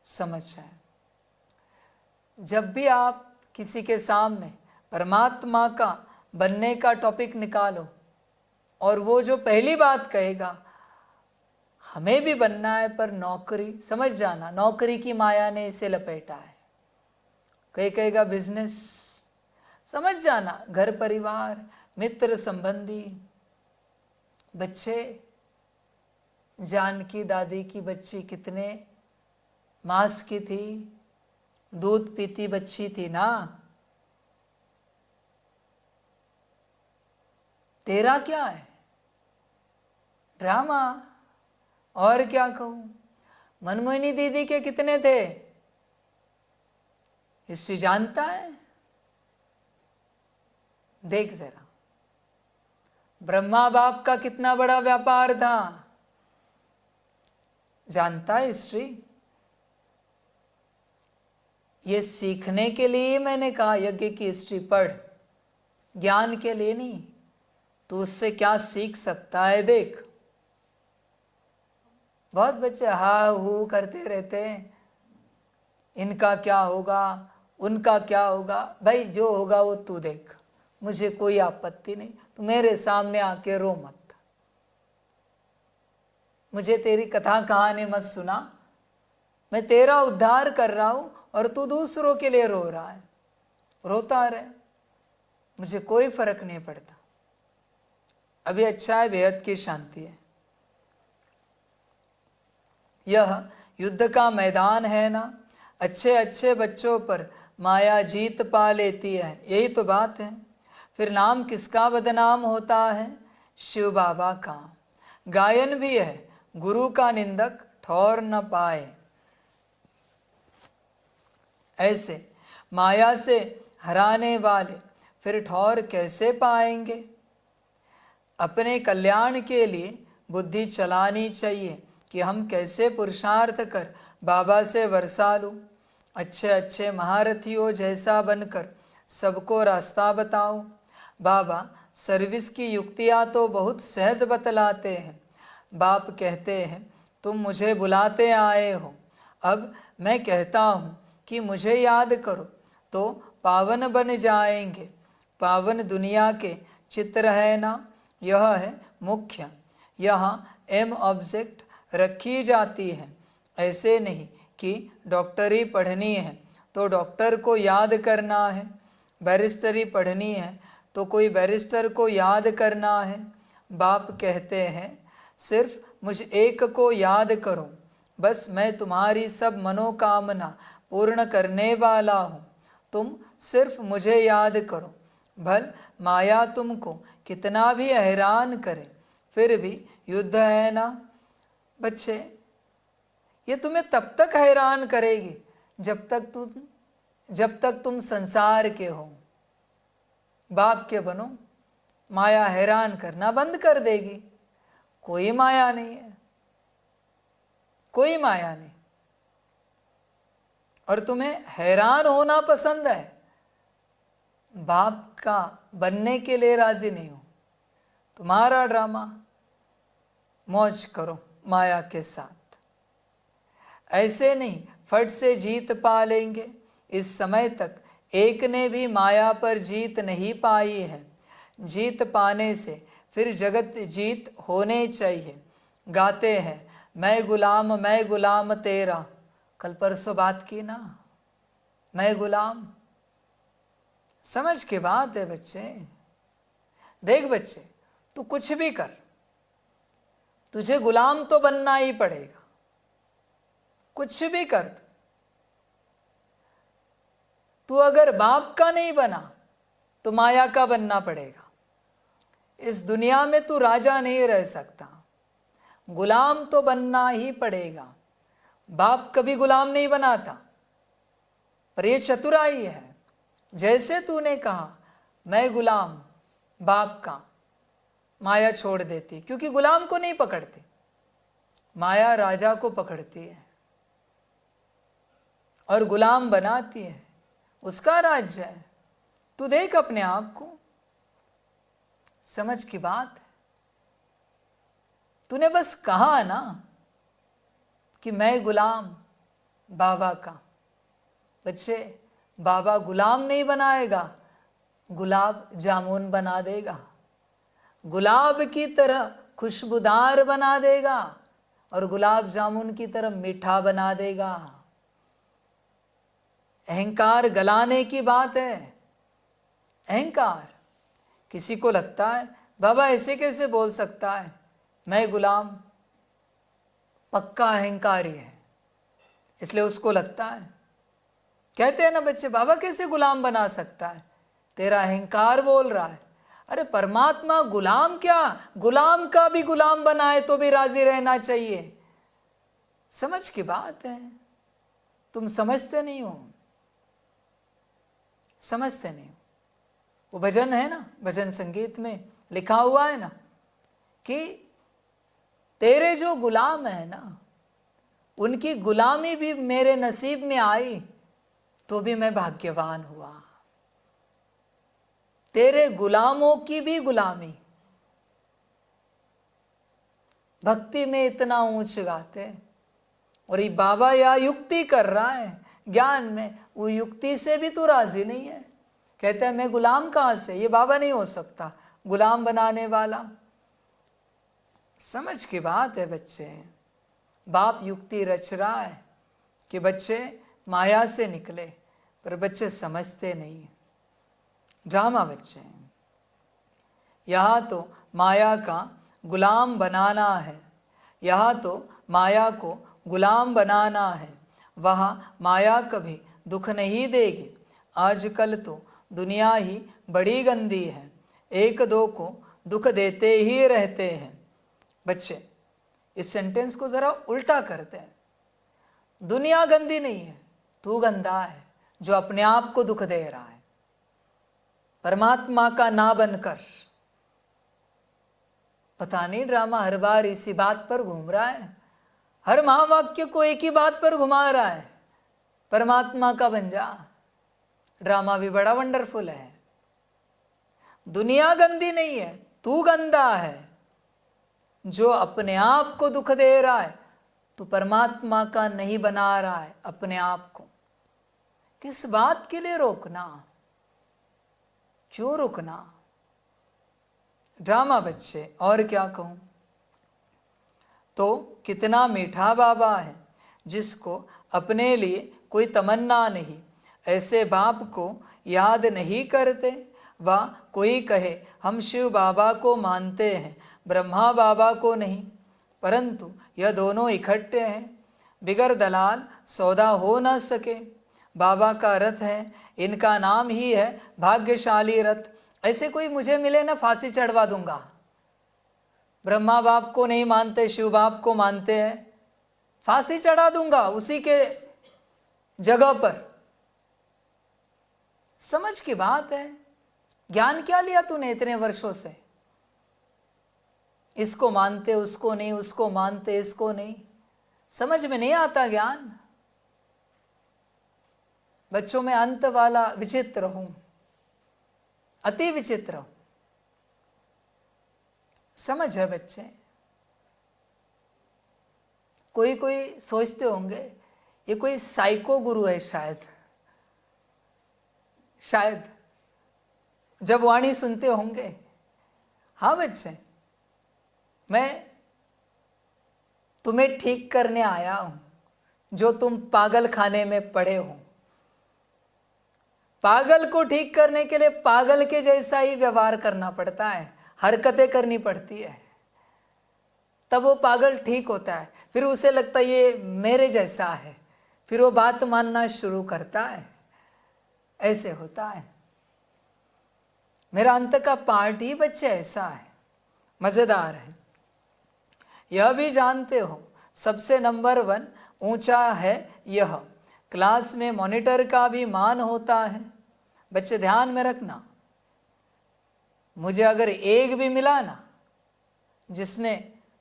[SPEAKER 3] समझ है। जब भी आप किसी के सामने परमात्मा का बनने का टॉपिक निकालो और वो जो पहली बात कहेगा हमें भी बनना है पर नौकरी, समझ जाना नौकरी की माया ने इसे लपेटा है। कहीं कहेगा बिजनेस, समझ जाना घर परिवार, मित्र संबंधी। बच्चे, जानकी दादी की बच्ची कितने मास की थी, दूध पीती बच्ची थी ना, तेरा क्या है? ड्रामा। और क्या कहूं? मनमोहिनी दीदी के कितने थे? हिस्ट्री जानता है? देख जरा, ब्रह्मा बाप का कितना बड़ा व्यापार था, जानता है हिस्ट्री? ये सीखने के लिए मैंने कहा यज्ञ की हिस्ट्री पढ़, ज्ञान के लिए नहीं। तो उससे क्या सीख सकता है देख। बहुत बच्चे हा हू करते रहते हैं, इनका क्या होगा, उनका क्या होगा। भाई जो होगा वो तू देख, मुझे कोई आपत्ति नहीं। तू मेरे सामने आके रो मत, मुझे तेरी कथा कहानी मत सुना। मैं तेरा उद्धार कर रहा हूं और तू दूसरों के लिए रो रहा है। रोता रहे, मुझे कोई फर्क नहीं पड़ता। अभी अच्छा है, बेहद की शांति है। यह युद्ध का मैदान है ना, अच्छे अच्छे बच्चों पर माया जीत पा लेती है, यही तो बात है। फिर नाम किसका बदनाम होता है? शिव बाबा का। गायन भी है, गुरु का निंदक ठौर न पाए। ऐसे माया से हराने वाले फिर ठौर कैसे पाएंगे? अपने कल्याण के लिए बुद्धि चलानी चाहिए कि हम कैसे पुरुषार्थ कर बाबा से वर्षा लूं। अच्छे अच्छे महारथियों जैसा बनकर सबको रास्ता बताओ। बाबा सर्विस की युक्तियाँ तो बहुत सहज बतलाते हैं। बाप कहते हैं तुम मुझे बुलाते आए हो, अब मैं कहता हूँ कि मुझे याद करो तो पावन बन जाएंगे। पावन दुनिया के चित्र है ना, यह है मुख्य। यहाँ एम ऑब्जेक्ट रखी जाती है। ऐसे नहीं कि डॉक्टरी पढ़नी है तो डॉक्टर को याद करना है, बैरिस्टरी पढ़नी है तो कोई बैरिस्टर को याद करना है। बाप कहते हैं सिर्फ मुझ एक को याद करो, बस मैं तुम्हारी सब मनोकामना पूर्ण करने वाला हूँ। तुम सिर्फ मुझे याद करो। भल माया तुमको कितना भी हैरान करे, फिर भी युद्ध है ना बच्चे। ये तुम्हें तब तक हैरान करेगी जब तक तुम संसार के हो। बाप के बनो, माया हैरान करना बंद कर देगी। कोई माया नहीं है, कोई माया नहीं। और तुम्हें हैरान होना पसंद है, बाप का बनने के लिए राजी नहीं हो। तुम्हारा ड्रामा, मौज करो माया के साथ। ऐसे नहीं फट से जीत पा लेंगे। इस समय तक एक ने भी माया पर जीत नहीं पाई है। जीत पाने से फिर जगत जीत होने चाहिए। गाते हैं मैं गुलाम तेरा, कल परसों बात की ना, मैं गुलाम। समझ के बात है बच्चे। देख बच्चे, तू कुछ भी कर, तुझे गुलाम तो बनना ही पड़ेगा। कुछ भी कर, तू अगर बाप का नहीं बना तो माया का बनना पड़ेगा। इस दुनिया में तू राजा नहीं रह सकता, गुलाम तो बनना ही पड़ेगा। बाप कभी गुलाम नहीं बनाता, पर यह चतुराई है। जैसे तूने कहा मैं गुलाम बाप का, माया छोड़ देती, क्योंकि गुलाम को नहीं पकड़ती, माया राजा को पकड़ती है और गुलाम बनाती है। उसका राज्य है। तू देख अपने आप को, समझ की बात है। तूने बस कहा ना कि मैं गुलाम बाबा का। बच्चे, बाबा गुलाम नहीं बनाएगा, गुलाब जामुन बना देगा, गुलाब की तरह खुशबूदार बना देगा और गुलाब जामुन की तरह मीठा बना देगा। अहंकार गलाने की बात है। अहंकार, किसी को लगता है बाबा ऐसे कैसे बोल सकता है, मैं गुलाम। पक्का अहंकारी है, इसलिए उसको लगता है। कहते हैं ना बच्चे, बाबा कैसे गुलाम बना सकता है, तेरा अहंकार बोल रहा है। अरे परमात्मा गुलाम क्या, गुलाम का भी गुलाम बनाए तो भी राजी रहना चाहिए। समझ की बात है, तुम समझते नहीं हो, समझते नहीं हो। वो भजन है ना, भजन संगीत में लिखा हुआ है ना कि तेरे जो गुलाम है ना, उनकी गुलामी भी मेरे नसीब में आई तो भी मैं भाग्यवान हुआ। तेरे गुलामों की भी गुलामी, भक्ति में इतना ऊंच गाते हैं। और ये बाबा या युक्ति कर रहा है ज्ञान में, वो युक्ति से भी तो राजी नहीं है। कहते हैं मैं गुलाम कहाँ से, ये बाबा नहीं हो सकता गुलाम बनाने वाला। समझ की बात है बच्चे, बाप युक्ति रच रहा है कि बच्चे माया से निकले, पर बच्चे समझते नहीं है। ड्रामा बच्चे, यहाँ तो माया का गुलाम बनाना है, यहाँ तो माया को गुलाम बनाना है, वहाँ माया कभी दुख नहीं देगी। आजकल तो दुनिया ही बड़ी गंदी है, एक दो को दुख देते ही रहते हैं। बच्चे इस सेंटेंस को ज़रा उल्टा करते हैं। दुनिया गंदी नहीं है, तू गंदा है जो अपने आप को दुख दे रहा है। परमात्मा का ना बनकर, पता नहीं ड्रामा हर बार इसी बात पर घूम रहा है, हर महावाक्य को एक ही बात पर घुमा रहा है, परमात्मा का बन जा। ड्रामा भी बड़ा वंडरफुल है। दुनिया गंदी नहीं है, तू गंदा है जो अपने आप को दुख दे रहा है। तू परमात्मा का नहीं बना रहा है अपने आप को। किस बात के लिए रोकना, क्यों रुकना? ड्रामा बच्चे, और क्या कहूं। तो कितना मीठा बाबा है जिसको अपने लिए कोई तमन्ना नहीं। ऐसे बाप को याद नहीं करते। वह कोई कहे हम शिव बाबा को मानते हैं, ब्रह्मा बाबा को नहीं, परंतु यह दोनों इकट्ठे हैं। बिगर दलाल सौदा हो न सके। बाबा का रथ है, इनका नाम ही है भाग्यशाली रथ। ऐसे कोई मुझे मिले ना, फांसी चढ़वा दूंगा। ब्रह्मा बाप को नहीं मानते, शिव बाप को मानते हैं, फांसी चढ़ा दूंगा उसी के जगह पर। समझ की बात है। ज्ञान क्या लिया तूने इतने वर्षों से? इसको मानते उसको नहीं, उसको मानते इसको नहीं, समझ में नहीं आता ज्ञान। बच्चों में अंत वाला विचित्र हूं, अति विचित्र हूं। समझ है बच्चे? कोई कोई सोचते होंगे ये कोई साइको गुरु है शायद जब वाणी सुनते होंगे। हाँ बच्चे, मैं तुम्हें ठीक करने आया हूं जो तुम पागल खाने में पड़े हो। पागल को ठीक करने के लिए पागल के जैसा ही व्यवहार करना पड़ता है, हरकतें करनी पड़ती है, तब वो पागल ठीक होता है। फिर उसे लगता है ये मेरे जैसा है, फिर वो बात मानना शुरू करता है। ऐसे होता है। मेरा अंत का पार्ट ही बच्चे ऐसा है, मज़ेदार है। यह भी जानते हो सबसे नंबर 1 ऊंचा है यह। क्लास में मॉनिटर का भी मान होता है। बच्चे ध्यान में रखना, मुझे अगर एक भी मिला ना जिसने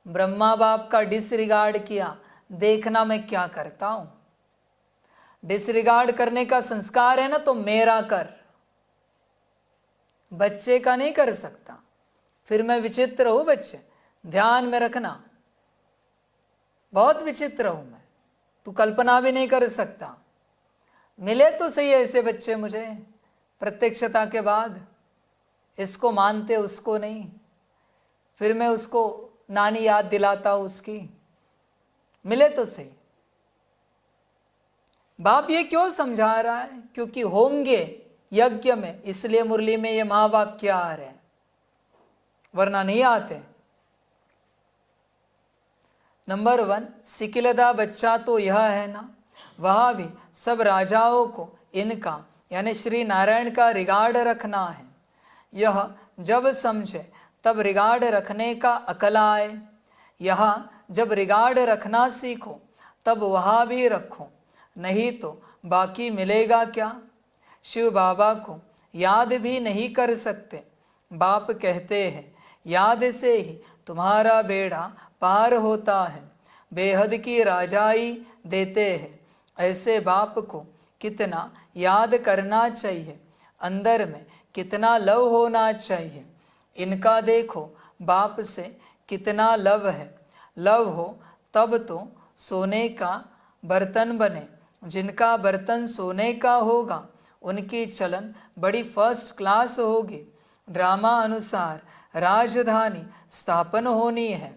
[SPEAKER 3] ब्रह्मा बाप का डिसरिगार्ड किया, देखना मैं क्या करता हूं। डिसरिगार्ड करने का संस्कार है ना, तो मेरा कर, बच्चे का नहीं कर सकता। फिर मैं विचित्र हूं बच्चे, ध्यान में रखना, बहुत विचित्र हूं मैं, तू कल्पना भी नहीं कर सकता। मिले तो सही ऐसे बच्चे मुझे प्रत्यक्षता के बाद, इसको मानते उसको नहीं, फिर मैं उसको नानी याद दिलाता हूं उसकी। मिले तो सही। बाप ये क्यों समझा रहा है? क्योंकि होंगे यज्ञ में, इसलिए मुरली में ये महावाक्य आ रहे हैं, वरना नहीं आते। नंबर 1 सिकिलदा बच्चा तो यह है ना, वह भी सब राजाओं को इनका यानी श्री नारायण का रिगार्ड रखना है। यह जब समझे तब रिगार्ड रखने का अकल आए। यहाँ जब रिगार्ड रखना सीखो तब वहाँ भी रखो, नहीं तो बाकी मिलेगा क्या। शिव बाबा को याद भी नहीं कर सकते। बाप कहते हैं याद से ही तुम्हारा बेड़ा पार होता है, बेहद की राजाई देते हैं। ऐसे बाप को कितना याद करना चाहिए, अंदर में कितना लव होना चाहिए। इनका देखो बाप से कितना लव है। लव हो तब तो सोने का बर्तन बने। जिनका बर्तन सोने का होगा उनकी चलन बड़ी फर्स्ट क्लास होगी। ड्रामा अनुसार राजधानी स्थापन होनी है,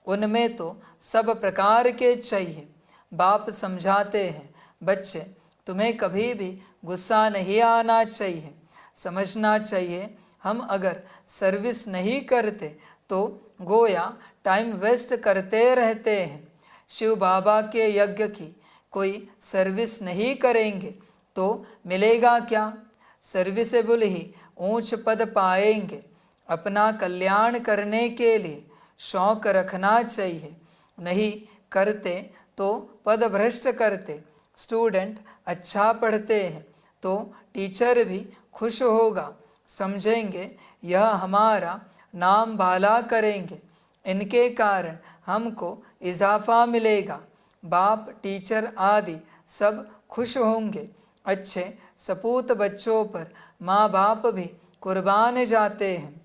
[SPEAKER 3] उनमें तो सब प्रकार के चाहिए। बाप समझाते हैं बच्चे तुम्हें कभी भी गुस्सा नहीं आना चाहिए। समझना चाहिए हम अगर सर्विस नहीं करते तो गोया टाइम वेस्ट करते रहते हैं। शिव बाबा के यज्ञ की कोई सर्विस नहीं करेंगे तो मिलेगा क्या। सर्विसेबल ही ऊंच पद पाएंगे। अपना कल्याण करने के लिए शौक रखना चाहिए, नहीं करते तो पद भ्रष्ट करते। स्टूडेंट अच्छा पढ़ते हैं तो टीचर भी खुश होगा, समझेंगे यह हमारा नाम बाला करेंगे, इनके कारण हमको इजाफा मिलेगा। बाप टीचर आदि सब खुश होंगे। अच्छे सपूत बच्चों पर माँ बाप भी कुर्बान जाते हैं।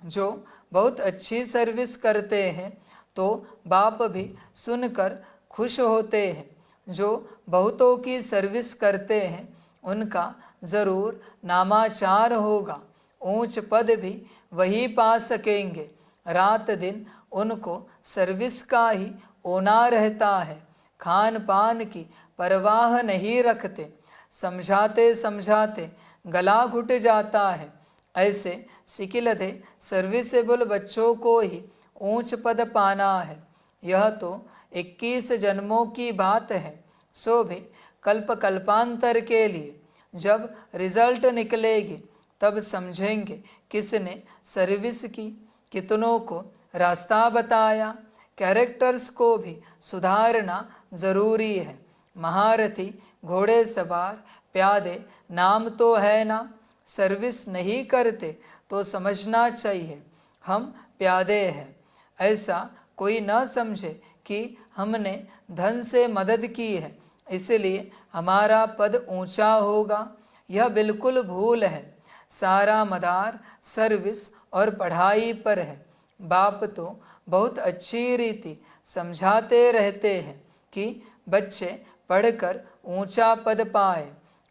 [SPEAKER 3] जो बहुत अच्छी सर्विस करते हैं तो बाप भी सुनकर खुश होते हैं। जो बहुतों की सर्विस करते हैं उनका ज़रूर नामाचार होगा, ऊंच पद भी वही पा सकेंगे। रात दिन उनको सर्विस का ही ओना रहता है, खान पान की परवाह नहीं रखते। समझाते समझाते गला घुट जाता है। ऐसे सिकिलधे सर्विसेबल बच्चों को ही ऊंच पद पाना है। यह तो 21 जन्मों की बात है, सो भी कल्प कल्पांतर के लिए जब रिजल्ट निकलेगी तब समझेंगे किसने सर्विस की, कितनों को रास्ता बताया। कैरेक्टर्स को भी सुधारना ज़रूरी है। महारथी घोड़े सवार प्यादे नाम तो है ना, सर्विस नहीं करते तो समझना चाहिए हम प्यादे हैं। ऐसा कोई न समझे कि हमने धन से मदद की है इसलिए हमारा पद ऊंचा होगा, यह बिल्कुल भूल है। सारा मदार सर्विस और पढ़ाई पर है। बाप तो बहुत अच्छी रीति समझाते रहते हैं कि बच्चे पढ़कर ऊंचा पद पाए,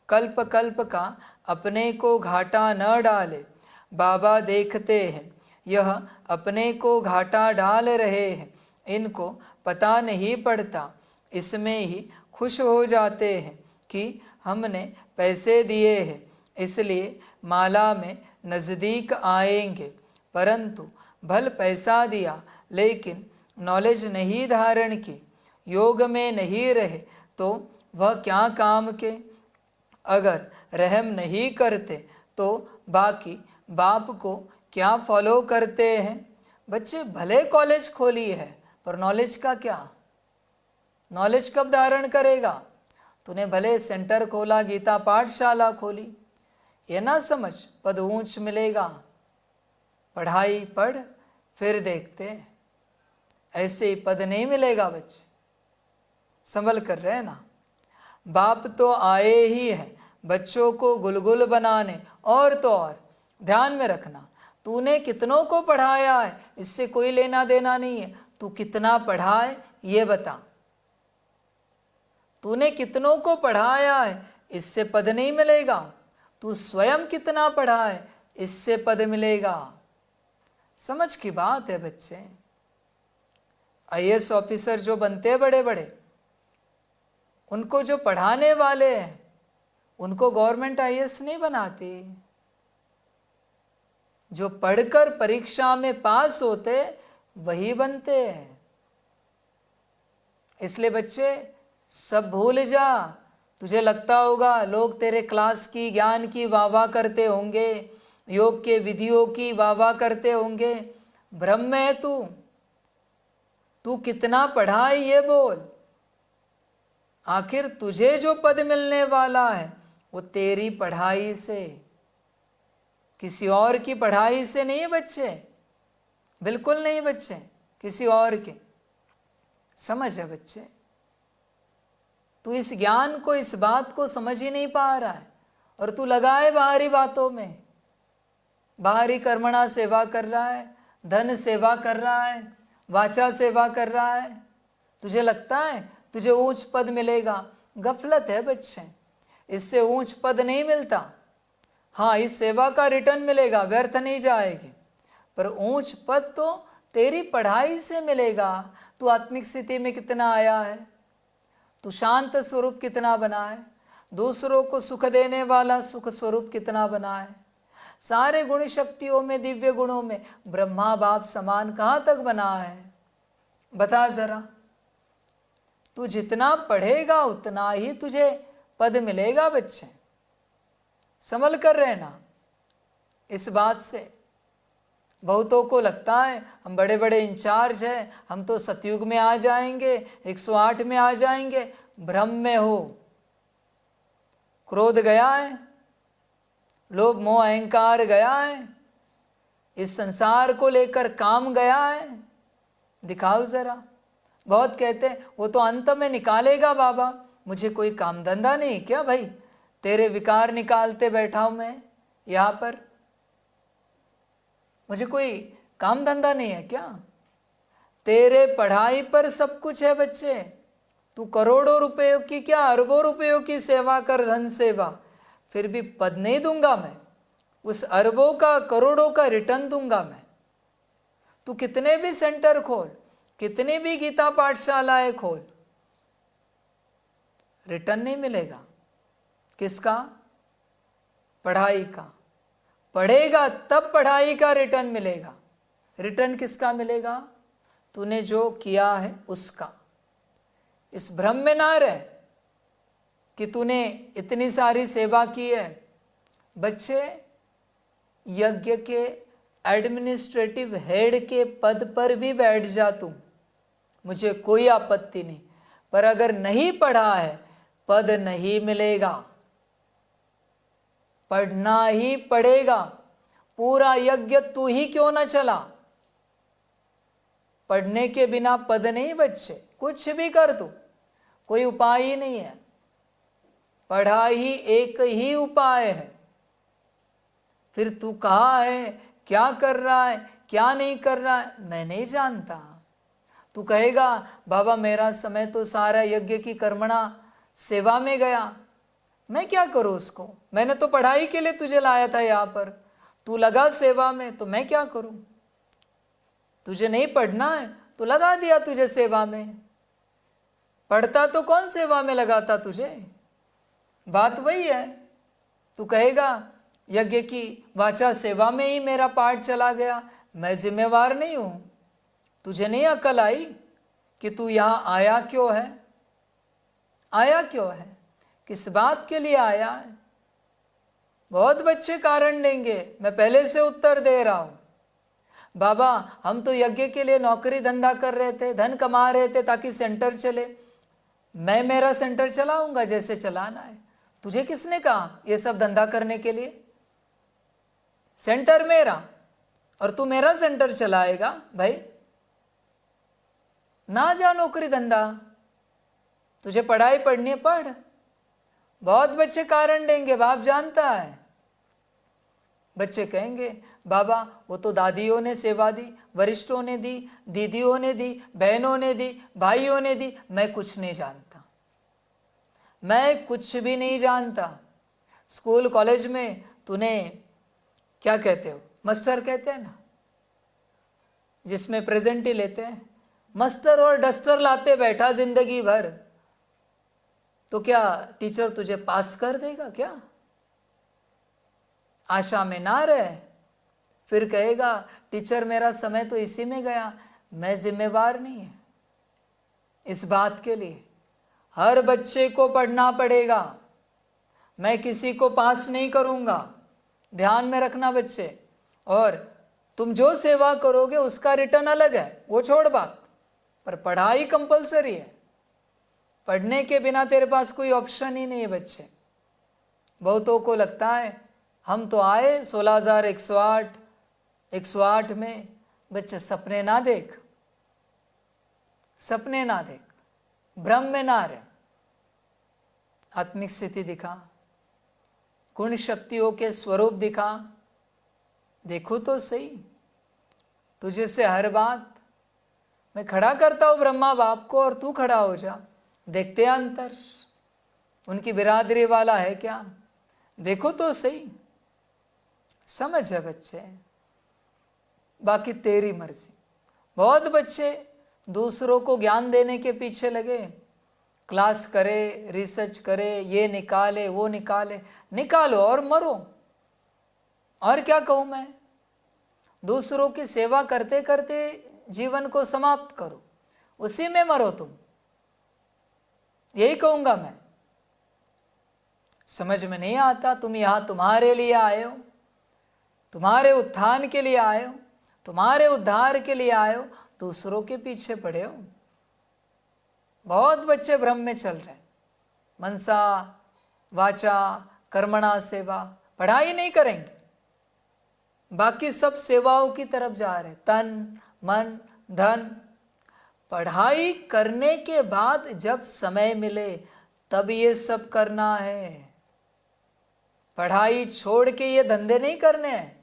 [SPEAKER 3] कल्प कल्प का अपने को घाटा न डाले। बाबा देखते हैं यह अपने को घाटा डाल रहे हैं, इनको पता नहीं पड़ता, इसमें ही खुश हो जाते हैं कि हमने पैसे दिए हैं इसलिए माला में नज़दीक आएंगे। परंतु भल पैसा दिया लेकिन नॉलेज नहीं धारण की, योग में नहीं रहे तो वह क्या काम के। अगर रहम नहीं करते तो बाकी बाप को क्या फॉलो करते हैं। बच्चे भले कॉलेज खोली है पर नॉलेज का क्या, नॉलेज कब धारण करेगा। तूने भले सेंटर खोला, गीता पाठशाला खोली, ये ना समझ पद ऊंच मिलेगा। पढ़ाई पढ़ फिर देखते हैं, ऐसे ही पद नहीं मिलेगा। बच्चे संभल कर रहे ना। बाप तो आए ही हैं बच्चों को गुलगुल बनाने, और तो और ध्यान में रखना तूने कितनों को पढ़ाया है इससे कोई लेना देना नहीं है। तू कितना पढ़ा है ये बता, तूने कितनों को पढ़ाया है इससे पद नहीं मिलेगा। तू स्वयं कितना पढ़ा है इससे पद मिलेगा। समझ की बात है बच्चे। IAS ऑफिसर जो बनते हैं बड़े बड़े, उनको जो पढ़ाने वाले हैं उनको गवर्नमेंट IAS नहीं बनाती। जो पढ़कर परीक्षा में पास होते वही बनते हैं। इसलिए बच्चे सब भूल जा। तुझे लगता होगा लोग तेरे क्लास की ज्ञान की वाह वाह करते होंगे, योग के विधियों की वाह वाह करते होंगे, भ्रम में है तू कितना पढ़ा है ये बोल। आखिर तुझे जो पद मिलने वाला है वो तेरी पढ़ाई से, किसी और की पढ़ाई से नहीं है बच्चे, बिल्कुल नहीं बच्चे, किसी और के। समझ है बच्चे, तू इस ज्ञान को, इस बात को समझ ही नहीं पा रहा है और तू लगा है बाहरी बातों में, बाहरी कर्मणा सेवा कर रहा है, धन सेवा कर रहा है, वाचा सेवा कर रहा है। तुझे लगता है तुझे ऊंच पद मिलेगा, गफलत है बच्चे, इससे ऊंच पद नहीं मिलता। हाँ, इस सेवा का रिटर्न मिलेगा, व्यर्थ नहीं जाएगी, पर ऊंच पद तो तेरी पढ़ाई से मिलेगा। तू आत्मिक स्थिति में कितना आया है, तू शांत स्वरूप कितना बना है, दूसरों को सुख देने वाला सुख स्वरूप कितना बना है, सारे गुण शक्तियों में, दिव्य गुणों में ब्रह्मा बाप समान कहाँ तक बना है, बता जरा। तू जितना पढ़ेगा उतना ही तुझे पद मिलेगा बच्चे, संभल कर रहना इस बात से। बहुतों को लगता है हम बड़े बड़े इंचार्ज हैं, हम तो सतयुग में आ जाएंगे, 108 में आ जाएंगे। भ्रम में हो, क्रोध गया है, लोभ मोह अहंकार गया है, इस संसार को लेकर काम गया है। दिखाओ जरा। बहुत कहते हैं वो तो अंत में निकालेगा बाबा, मुझे कोई काम धंधा नहीं क्या भाई, तेरे विकार निकालते बैठा हूं मैं यहाँ पर, मुझे कोई काम धंधा नहीं है क्या। तेरे पढ़ाई पर सब कुछ है बच्चे, तू करोड़ों रुपयों की क्या अरबों रुपयों की सेवा कर, धन सेवा, फिर भी पद नहीं दूंगा मैं, उस अरबों का करोड़ों का रिटर्न दूंगा मैं। तू कितने भी सेंटर खोल, कितनी भी गीता पाठशालाएं खोल, रिटर्न नहीं मिलेगा। किसका? पढ़ाई का। पढ़ेगा तब पढ़ाई का रिटर्न मिलेगा। रिटर्न किसका मिलेगा? तूने जो किया है उसका। इस भ्रम में ना रह कि तूने इतनी सारी सेवा की है। बच्चे, यज्ञ के एडमिनिस्ट्रेटिव हेड के पद पर भी बैठ जा तू, मुझे कोई आपत्ति नहीं, पर अगर नहीं पढ़ा है पद नहीं मिलेगा। पढ़ना ही पड़ेगा। पूरा यज्ञ तू ही क्यों ना चला, पढ़ने के बिना पद नहीं बच्चे। कुछ भी कर तू, कोई उपाय ही नहीं है। पढ़ाई एक ही उपाय है। फिर तू कहाँ है, क्या कर रहा है, क्या नहीं कर रहा है, मैं नहीं जानता। तू कहेगा बाबा मेरा समय तो सारा यज्ञ की कर्मणा सेवा में गया, मैं क्या करूं उसको, मैंने तो पढ़ाई के लिए तुझे लाया था यहाँ पर, तू लगा सेवा में, तो मैं क्या करूं। तुझे नहीं पढ़ना है तो लगा दिया तुझे सेवा में, पढ़ता तो कौन सेवा में लगाता तुझे। बात वही है। तू कहेगा यज्ञ की वाचा सेवा में ही मेरा पाठ चला गया, मैं जिम्मेवार नहीं हूं। तुझे नहीं अकल आई कि तू यहाँ आया क्यों है, आया क्यों है, किस बात के लिए आया है। बहुत बच्चे कारण देंगे, मैं पहले से उत्तर दे रहा हूं। बाबा हम तो यज्ञ के लिए नौकरी धंधा कर रहे थे, धन कमा रहे थे ताकि सेंटर चले, मैं मेरा सेंटर चलाऊंगा जैसे चलाना है। तुझे किसने कहा ये सब धंधा करने के लिए? सेंटर मेरा और तू मेरा सेंटर चलाएगा। भाई ना जा नौकरी धंधा, तुझे पढ़ाई पढ़नी है पढ़। बहुत बच्चे कारण देंगे, बाप जानता है। बच्चे कहेंगे बाबा वो तो दादियों ने सेवा दी, वरिष्ठों ने दी, दीदियों ने दी, बहनों ने दी, भाइयों ने दी, मैं कुछ नहीं जानता, मैं कुछ भी नहीं जानता। स्कूल कॉलेज में तूने क्या कहते हो, मास्टर कहते हैं ना, जिसमें प्रेजेंट ही लेते हैं, मास्टर और डस्टर लाते बैठा जिंदगी भर, तो क्या टीचर तुझे पास कर देगा क्या? आशा में ना रहे, फिर कहेगा टीचर मेरा समय तो इसी में गया, मैं जिम्मेवार नहीं है। इस बात के लिए हर बच्चे को पढ़ना पड़ेगा। मैं किसी को पास नहीं करूंगा, ध्यान में रखना बच्चे। और तुम जो सेवा करोगे उसका रिटर्न अलग है, वो छोड़ बात, पर पढ़ाई कंपलसरी है। पढ़ने के बिना तेरे पास कोई ऑप्शन ही नहीं है बच्चे। बहुतों को लगता है हम तो आए 16,108 108 में। बच्चे सपने ना देख, सपने ना देख, भ्रम में ना रह, आत्मिक स्थिति दिखा, गुण शक्तियों के स्वरूप दिखा। देखो तो सही, तुझे से हर बात मैं खड़ा करता हूँ ब्रह्मा बाप को और तू खड़ा हो जा। देखते हैं अंतर, उनकी बिरादरी वाला है क्या, देखो तो सही। समझ है बच्चे, बाकी तेरी मर्जी। बहुत बच्चे दूसरों को ज्ञान देने के पीछे लगे, क्लास करे, रिसर्च करे, ये निकाले वो निकाले। निकालो और मरो। और क्या कहूँ मैं, दूसरों की सेवा करते करते जीवन को समाप्त करो, उसी में मरो तुम, यही कहूँगा मैं। समझ में नहीं आता, तुम यहाँ तुम्हारे लिए आए हो, तुम्हारे उत्थान के लिए आए हो, तुम्हारे उद्धार के लिए आए हो, दूसरों के पीछे पड़े हो। बहुत बच्चे भ्रम में चल रहे हैं। मनसा वाचा कर्मणा सेवा, पढ़ाई नहीं करेंगे, बाकी सब सेवाओं की तरफ जा रहे, तन मन धन। पढ़ाई करने के बाद जब समय मिले तब ये सब करना है। पढ़ाई छोड़ के ये धंधे नहीं करने हैं।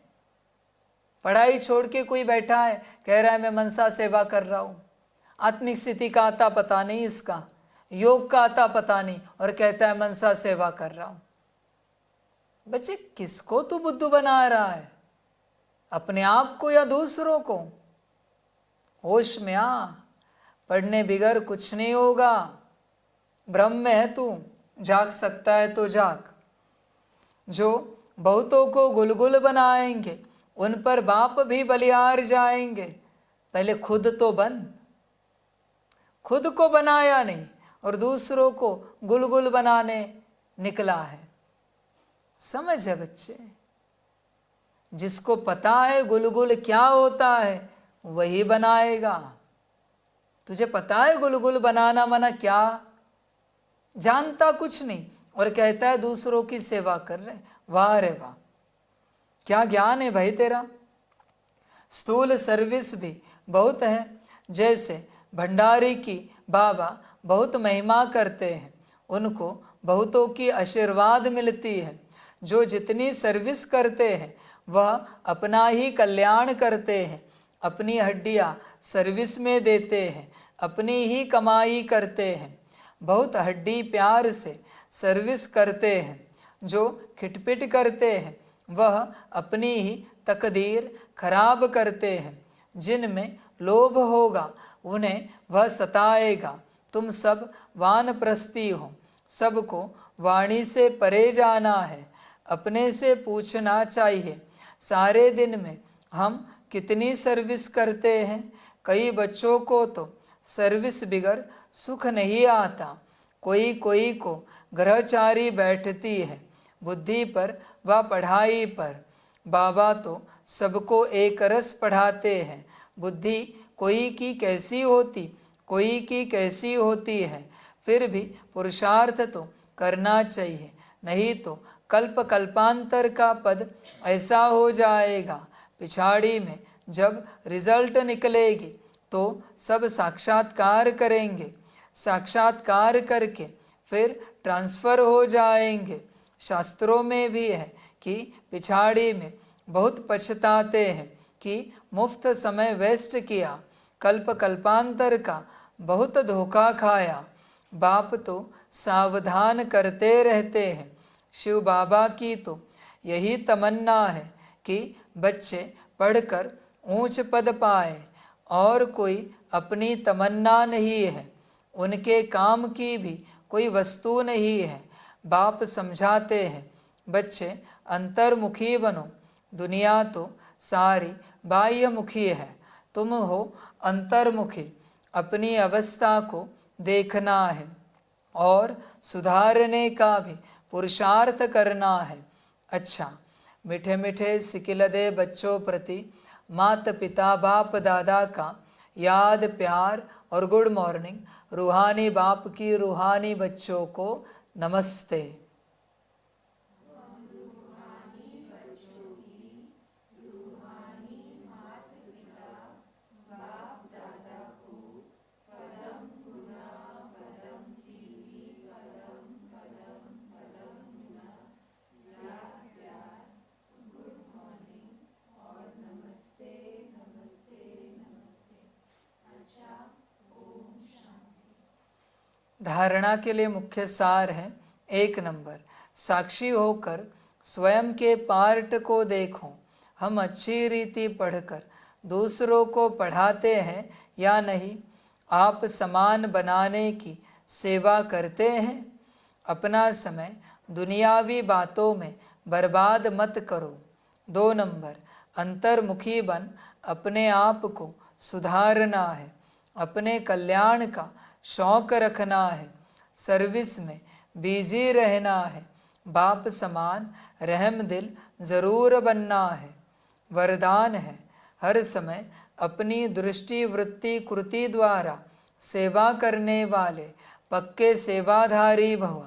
[SPEAKER 3] पढ़ाई छोड़ के कोई बैठा है कह रहा है मैं मनसा सेवा कर रहा हूँ, आत्मिक स्थिति का आता पता नहीं, इसका योग का आता पता नहीं, और कहता है मनसा सेवा कर रहा हूँ। बच्चे किसको तू बुद्धू बना रहा है, अपने आप को या दूसरों को? होश में आ, पढ़ने बिगर कुछ नहीं होगा। भ्रम में है तू, जाग सकता है तो जाग। जो बहुतों को गुलगुल बनाएंगे उन पर बाप भी बलिहार जाएंगे। पहले खुद तो बन, खुद को बनाया नहीं और दूसरों को गुलगुल बनाने निकला है। समझ है बच्चे, जिसको पता है गुलगुल क्या होता है वही बनाएगा। तुझे पता है गुलगुल बनाना मना क्या? जानता कुछ नहीं और कहता है दूसरों की सेवा कर रहे। वाह रे वाह, क्या ज्ञान है भाई तेरा। स्थूल सर्विस भी बहुत है, जैसे भंडारी की बाबा बहुत महिमा करते हैं, उनको बहुतों की आशीर्वाद मिलती है। जो जितनी सर्विस करते हैं वह अपना ही कल्याण करते हैं, अपनी हड्डियाँ सर्विस में देते हैं, अपनी ही कमाई करते हैं। बहुत हड्डी प्यार से सर्विस करते हैं। जो खिटपिट करते हैं वह अपनी ही तकदीर खराब करते हैं। जिनमें लोभ होगा उन्हें वह सताएगा। तुम सब वानप्रस्थी हो, सबको वाणी से परे जाना है। अपने से पूछना चाहिए सारे दिन में हम कितनी सर्विस करते हैं। कई बच्चों को तो सर्विस बिगर सुख नहीं आता। कोई कोई को ग्रहचारी बैठती है, बुद्धि पर व पढ़ाई पर। बाबा तो सबको एक रस पढ़ाते हैं। बुद्धि कोई की कैसी होती, कोई की कैसी होती है, फिर भी पुरुषार्थ तो करना चाहिए, नहीं तो कल्प कल्पांतर का पद ऐसा हो जाएगा। पिछाड़ी में जब रिजल्ट निकलेगी तो सब साक्षात्कार करेंगे, साक्षात्कार करके फिर ट्रांसफ़र हो जाएंगे। शास्त्रों में भी है कि पिछाड़ी में बहुत पछताते हैं कि मुफ्त समय वेस्ट किया, कल्प कल्पांतर का बहुत धोखा खाया। बाप तो सावधान करते रहते हैं। शिव बाबा की तो यही तमन्ना है कि बच्चे पढ़कर ऊंच पद पाए, और कोई अपनी तमन्ना नहीं है। उनके काम की भी कोई वस्तु नहीं है। बाप समझाते हैं बच्चे अंतर्मुखी बनो, दुनिया तो सारी बाह्यमुखी है, तुम हो अंतर्मुखी। अपनी अवस्था को देखना है और सुधारने का भी पुरुषार्थ करना है। अच्छा, मीठे मीठे सिकिलदे बच्चों प्रति माता पिता बाप दादा का याद प्यार और गुड मॉर्निंग। रूहानी बाप की रूहानी बच्चों को नमस्ते। धारणा के लिए मुख्य सार है। 1 नंबर, साक्षी होकर स्वयं के पार्ट को देखो। हम अच्छी रीति पढ़कर दूसरों को पढ़ाते हैं या नहीं? आप समान बनाने की सेवा करते हैं? अपना समय दुनियावी बातों में बर्बाद मत करो। 2 नंबर, अंतर्मुखी बन अपने आप को सुधारना है। अपने कल्याण का शौक रखना है। सर्विस में बिजी रहना है। बाप समान रहम दिल ज़रूर बनना है। वरदान है, हर समय अपनी दृष्टि वृत्ति कृति द्वारा सेवा करने वाले पक्के सेवाधारी भव।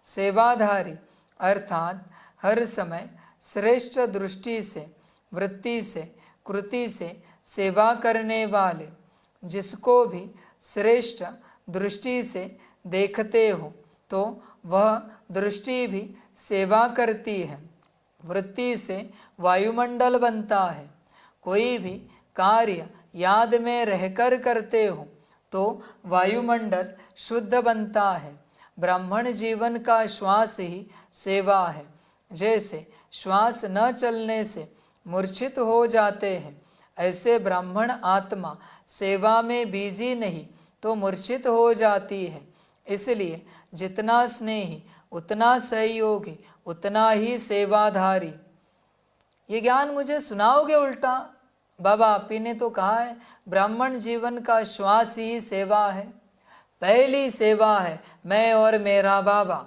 [SPEAKER 3] सेवाधारी अर्थात हर समय श्रेष्ठ दृष्टि से वृत्ति से कृति से सेवा करने वाले। जिसको भी श्रेष्ठ दृष्टि से देखते हो तो वह दृष्टि भी सेवा करती है। वृत्ति से वायुमंडल बनता है। कोई भी कार्य याद में रहकर करते हो तो वायुमंडल शुद्ध बनता है। ब्राह्मण जीवन का श्वास ही सेवा है। जैसे श्वास न चलने से मूर्छित हो जाते हैं, ऐसे ब्राह्मण आत्मा सेवा में बिजी नहीं तो मूर्छित हो जाती है। इसलिए जितना स्नेही उतना सहयोगी उतना ही सेवाधारी। ये ज्ञान मुझे सुनाओगे उल्टा? बाबा आप ही ने तो कहा है ब्राह्मण जीवन का श्वास ही सेवा है। पहली सेवा है मैं और मेरा बाबा।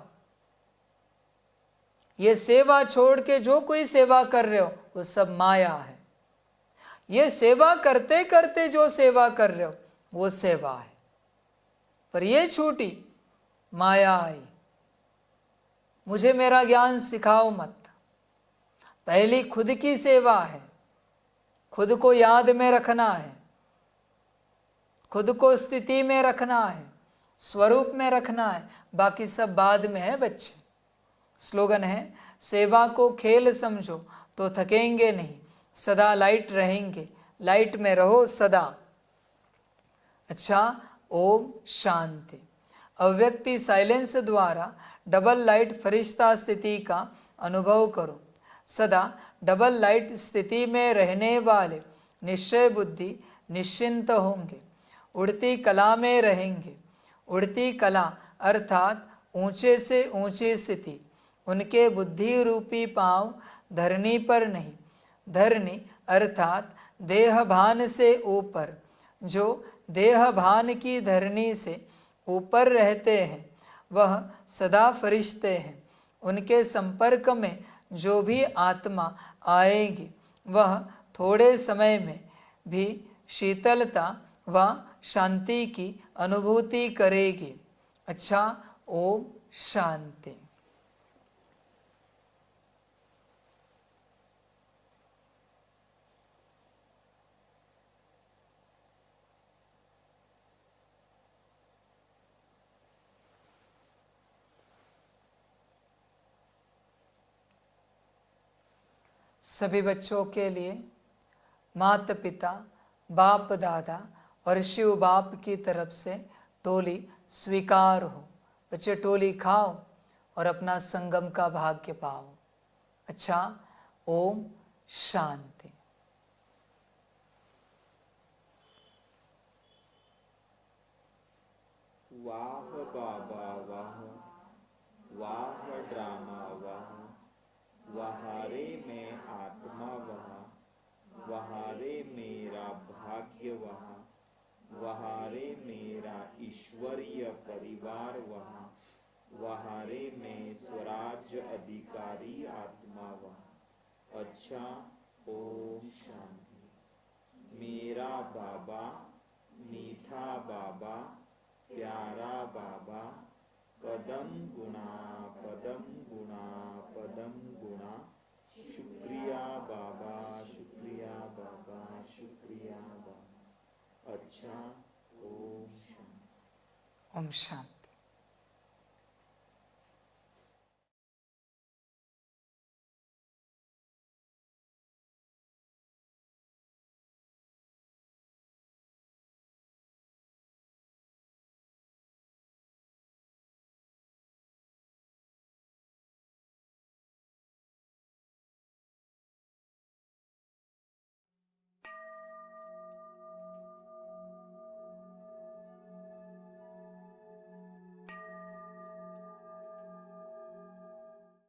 [SPEAKER 3] ये सेवा छोड़ के जो कोई सेवा कर रहे हो वो सब माया है। ये सेवा करते करते जो सेवा कर रहे हो वो सेवा है, पर ये छूटी माया आई। मुझे मेरा ज्ञान सिखाओ मत। पहली खुद की सेवा है। खुद को याद में रखना है, खुद को स्थिति में रखना है, स्वरूप में रखना है, बाकी सब बाद में है बच्चे। स्लोगन है सेवा को खेल समझो तो थकेंगे नहीं, सदा लाइट रहेंगे, लाइट में रहो सदा। अच्छा, ओम शांति। अव्यक्ति साइलेंस द्वारा डबल लाइट फरिश्ता स्थिति का अनुभव करो। सदा डबल लाइट स्थिति में रहने वाले निश्चय बुद्धि निश्चिंत होंगे, उड़ती कला में रहेंगे। उड़ती कला अर्थात ऊंचे से ऊंची स्थिति। उनके बुद्धि रूपी पांव धरनी पर नहीं, धरनी अर्थात देह भान से ऊपर। जो देह भान की धरनी से ऊपर रहते हैं वह सदा फरिश्ते हैं। उनके संपर्क में जो भी आत्मा आएगी वह थोड़े समय में भी शीतलता व शांति की अनुभूति करेगी। अच्छा, ओम शांति। सभी बच्चों के लिए माता पिता बाप दादा और शिव बाप की तरफ से टोली स्वीकार हो। बच्चे टोली खाओ और अपना संगम का भाग्य पाओ। अच्छा, ओम शांति।
[SPEAKER 2] वाह बाबा वाह, वाह ड्रामा वाह, वहारे में आत्मा वहाँ, वहारे मेरा भाग्य वहाँ, वहारे मेरा ईश्वरीय परिवार वहाँ, वहारे में स्वराज्य अधिकारी आत्मा वहाँ। अच्छा, ओम शांति। मेरा बाबा, मीठा बाबा, प्यारा बाबा, पदम गुणा पदम गुणा पदम गुणा, शुक्रिया बाबा, शुक्रिया बाबा, शुक्रिया बाबा। अच्छा, ओम शांति।
[SPEAKER 3] ओम शांति।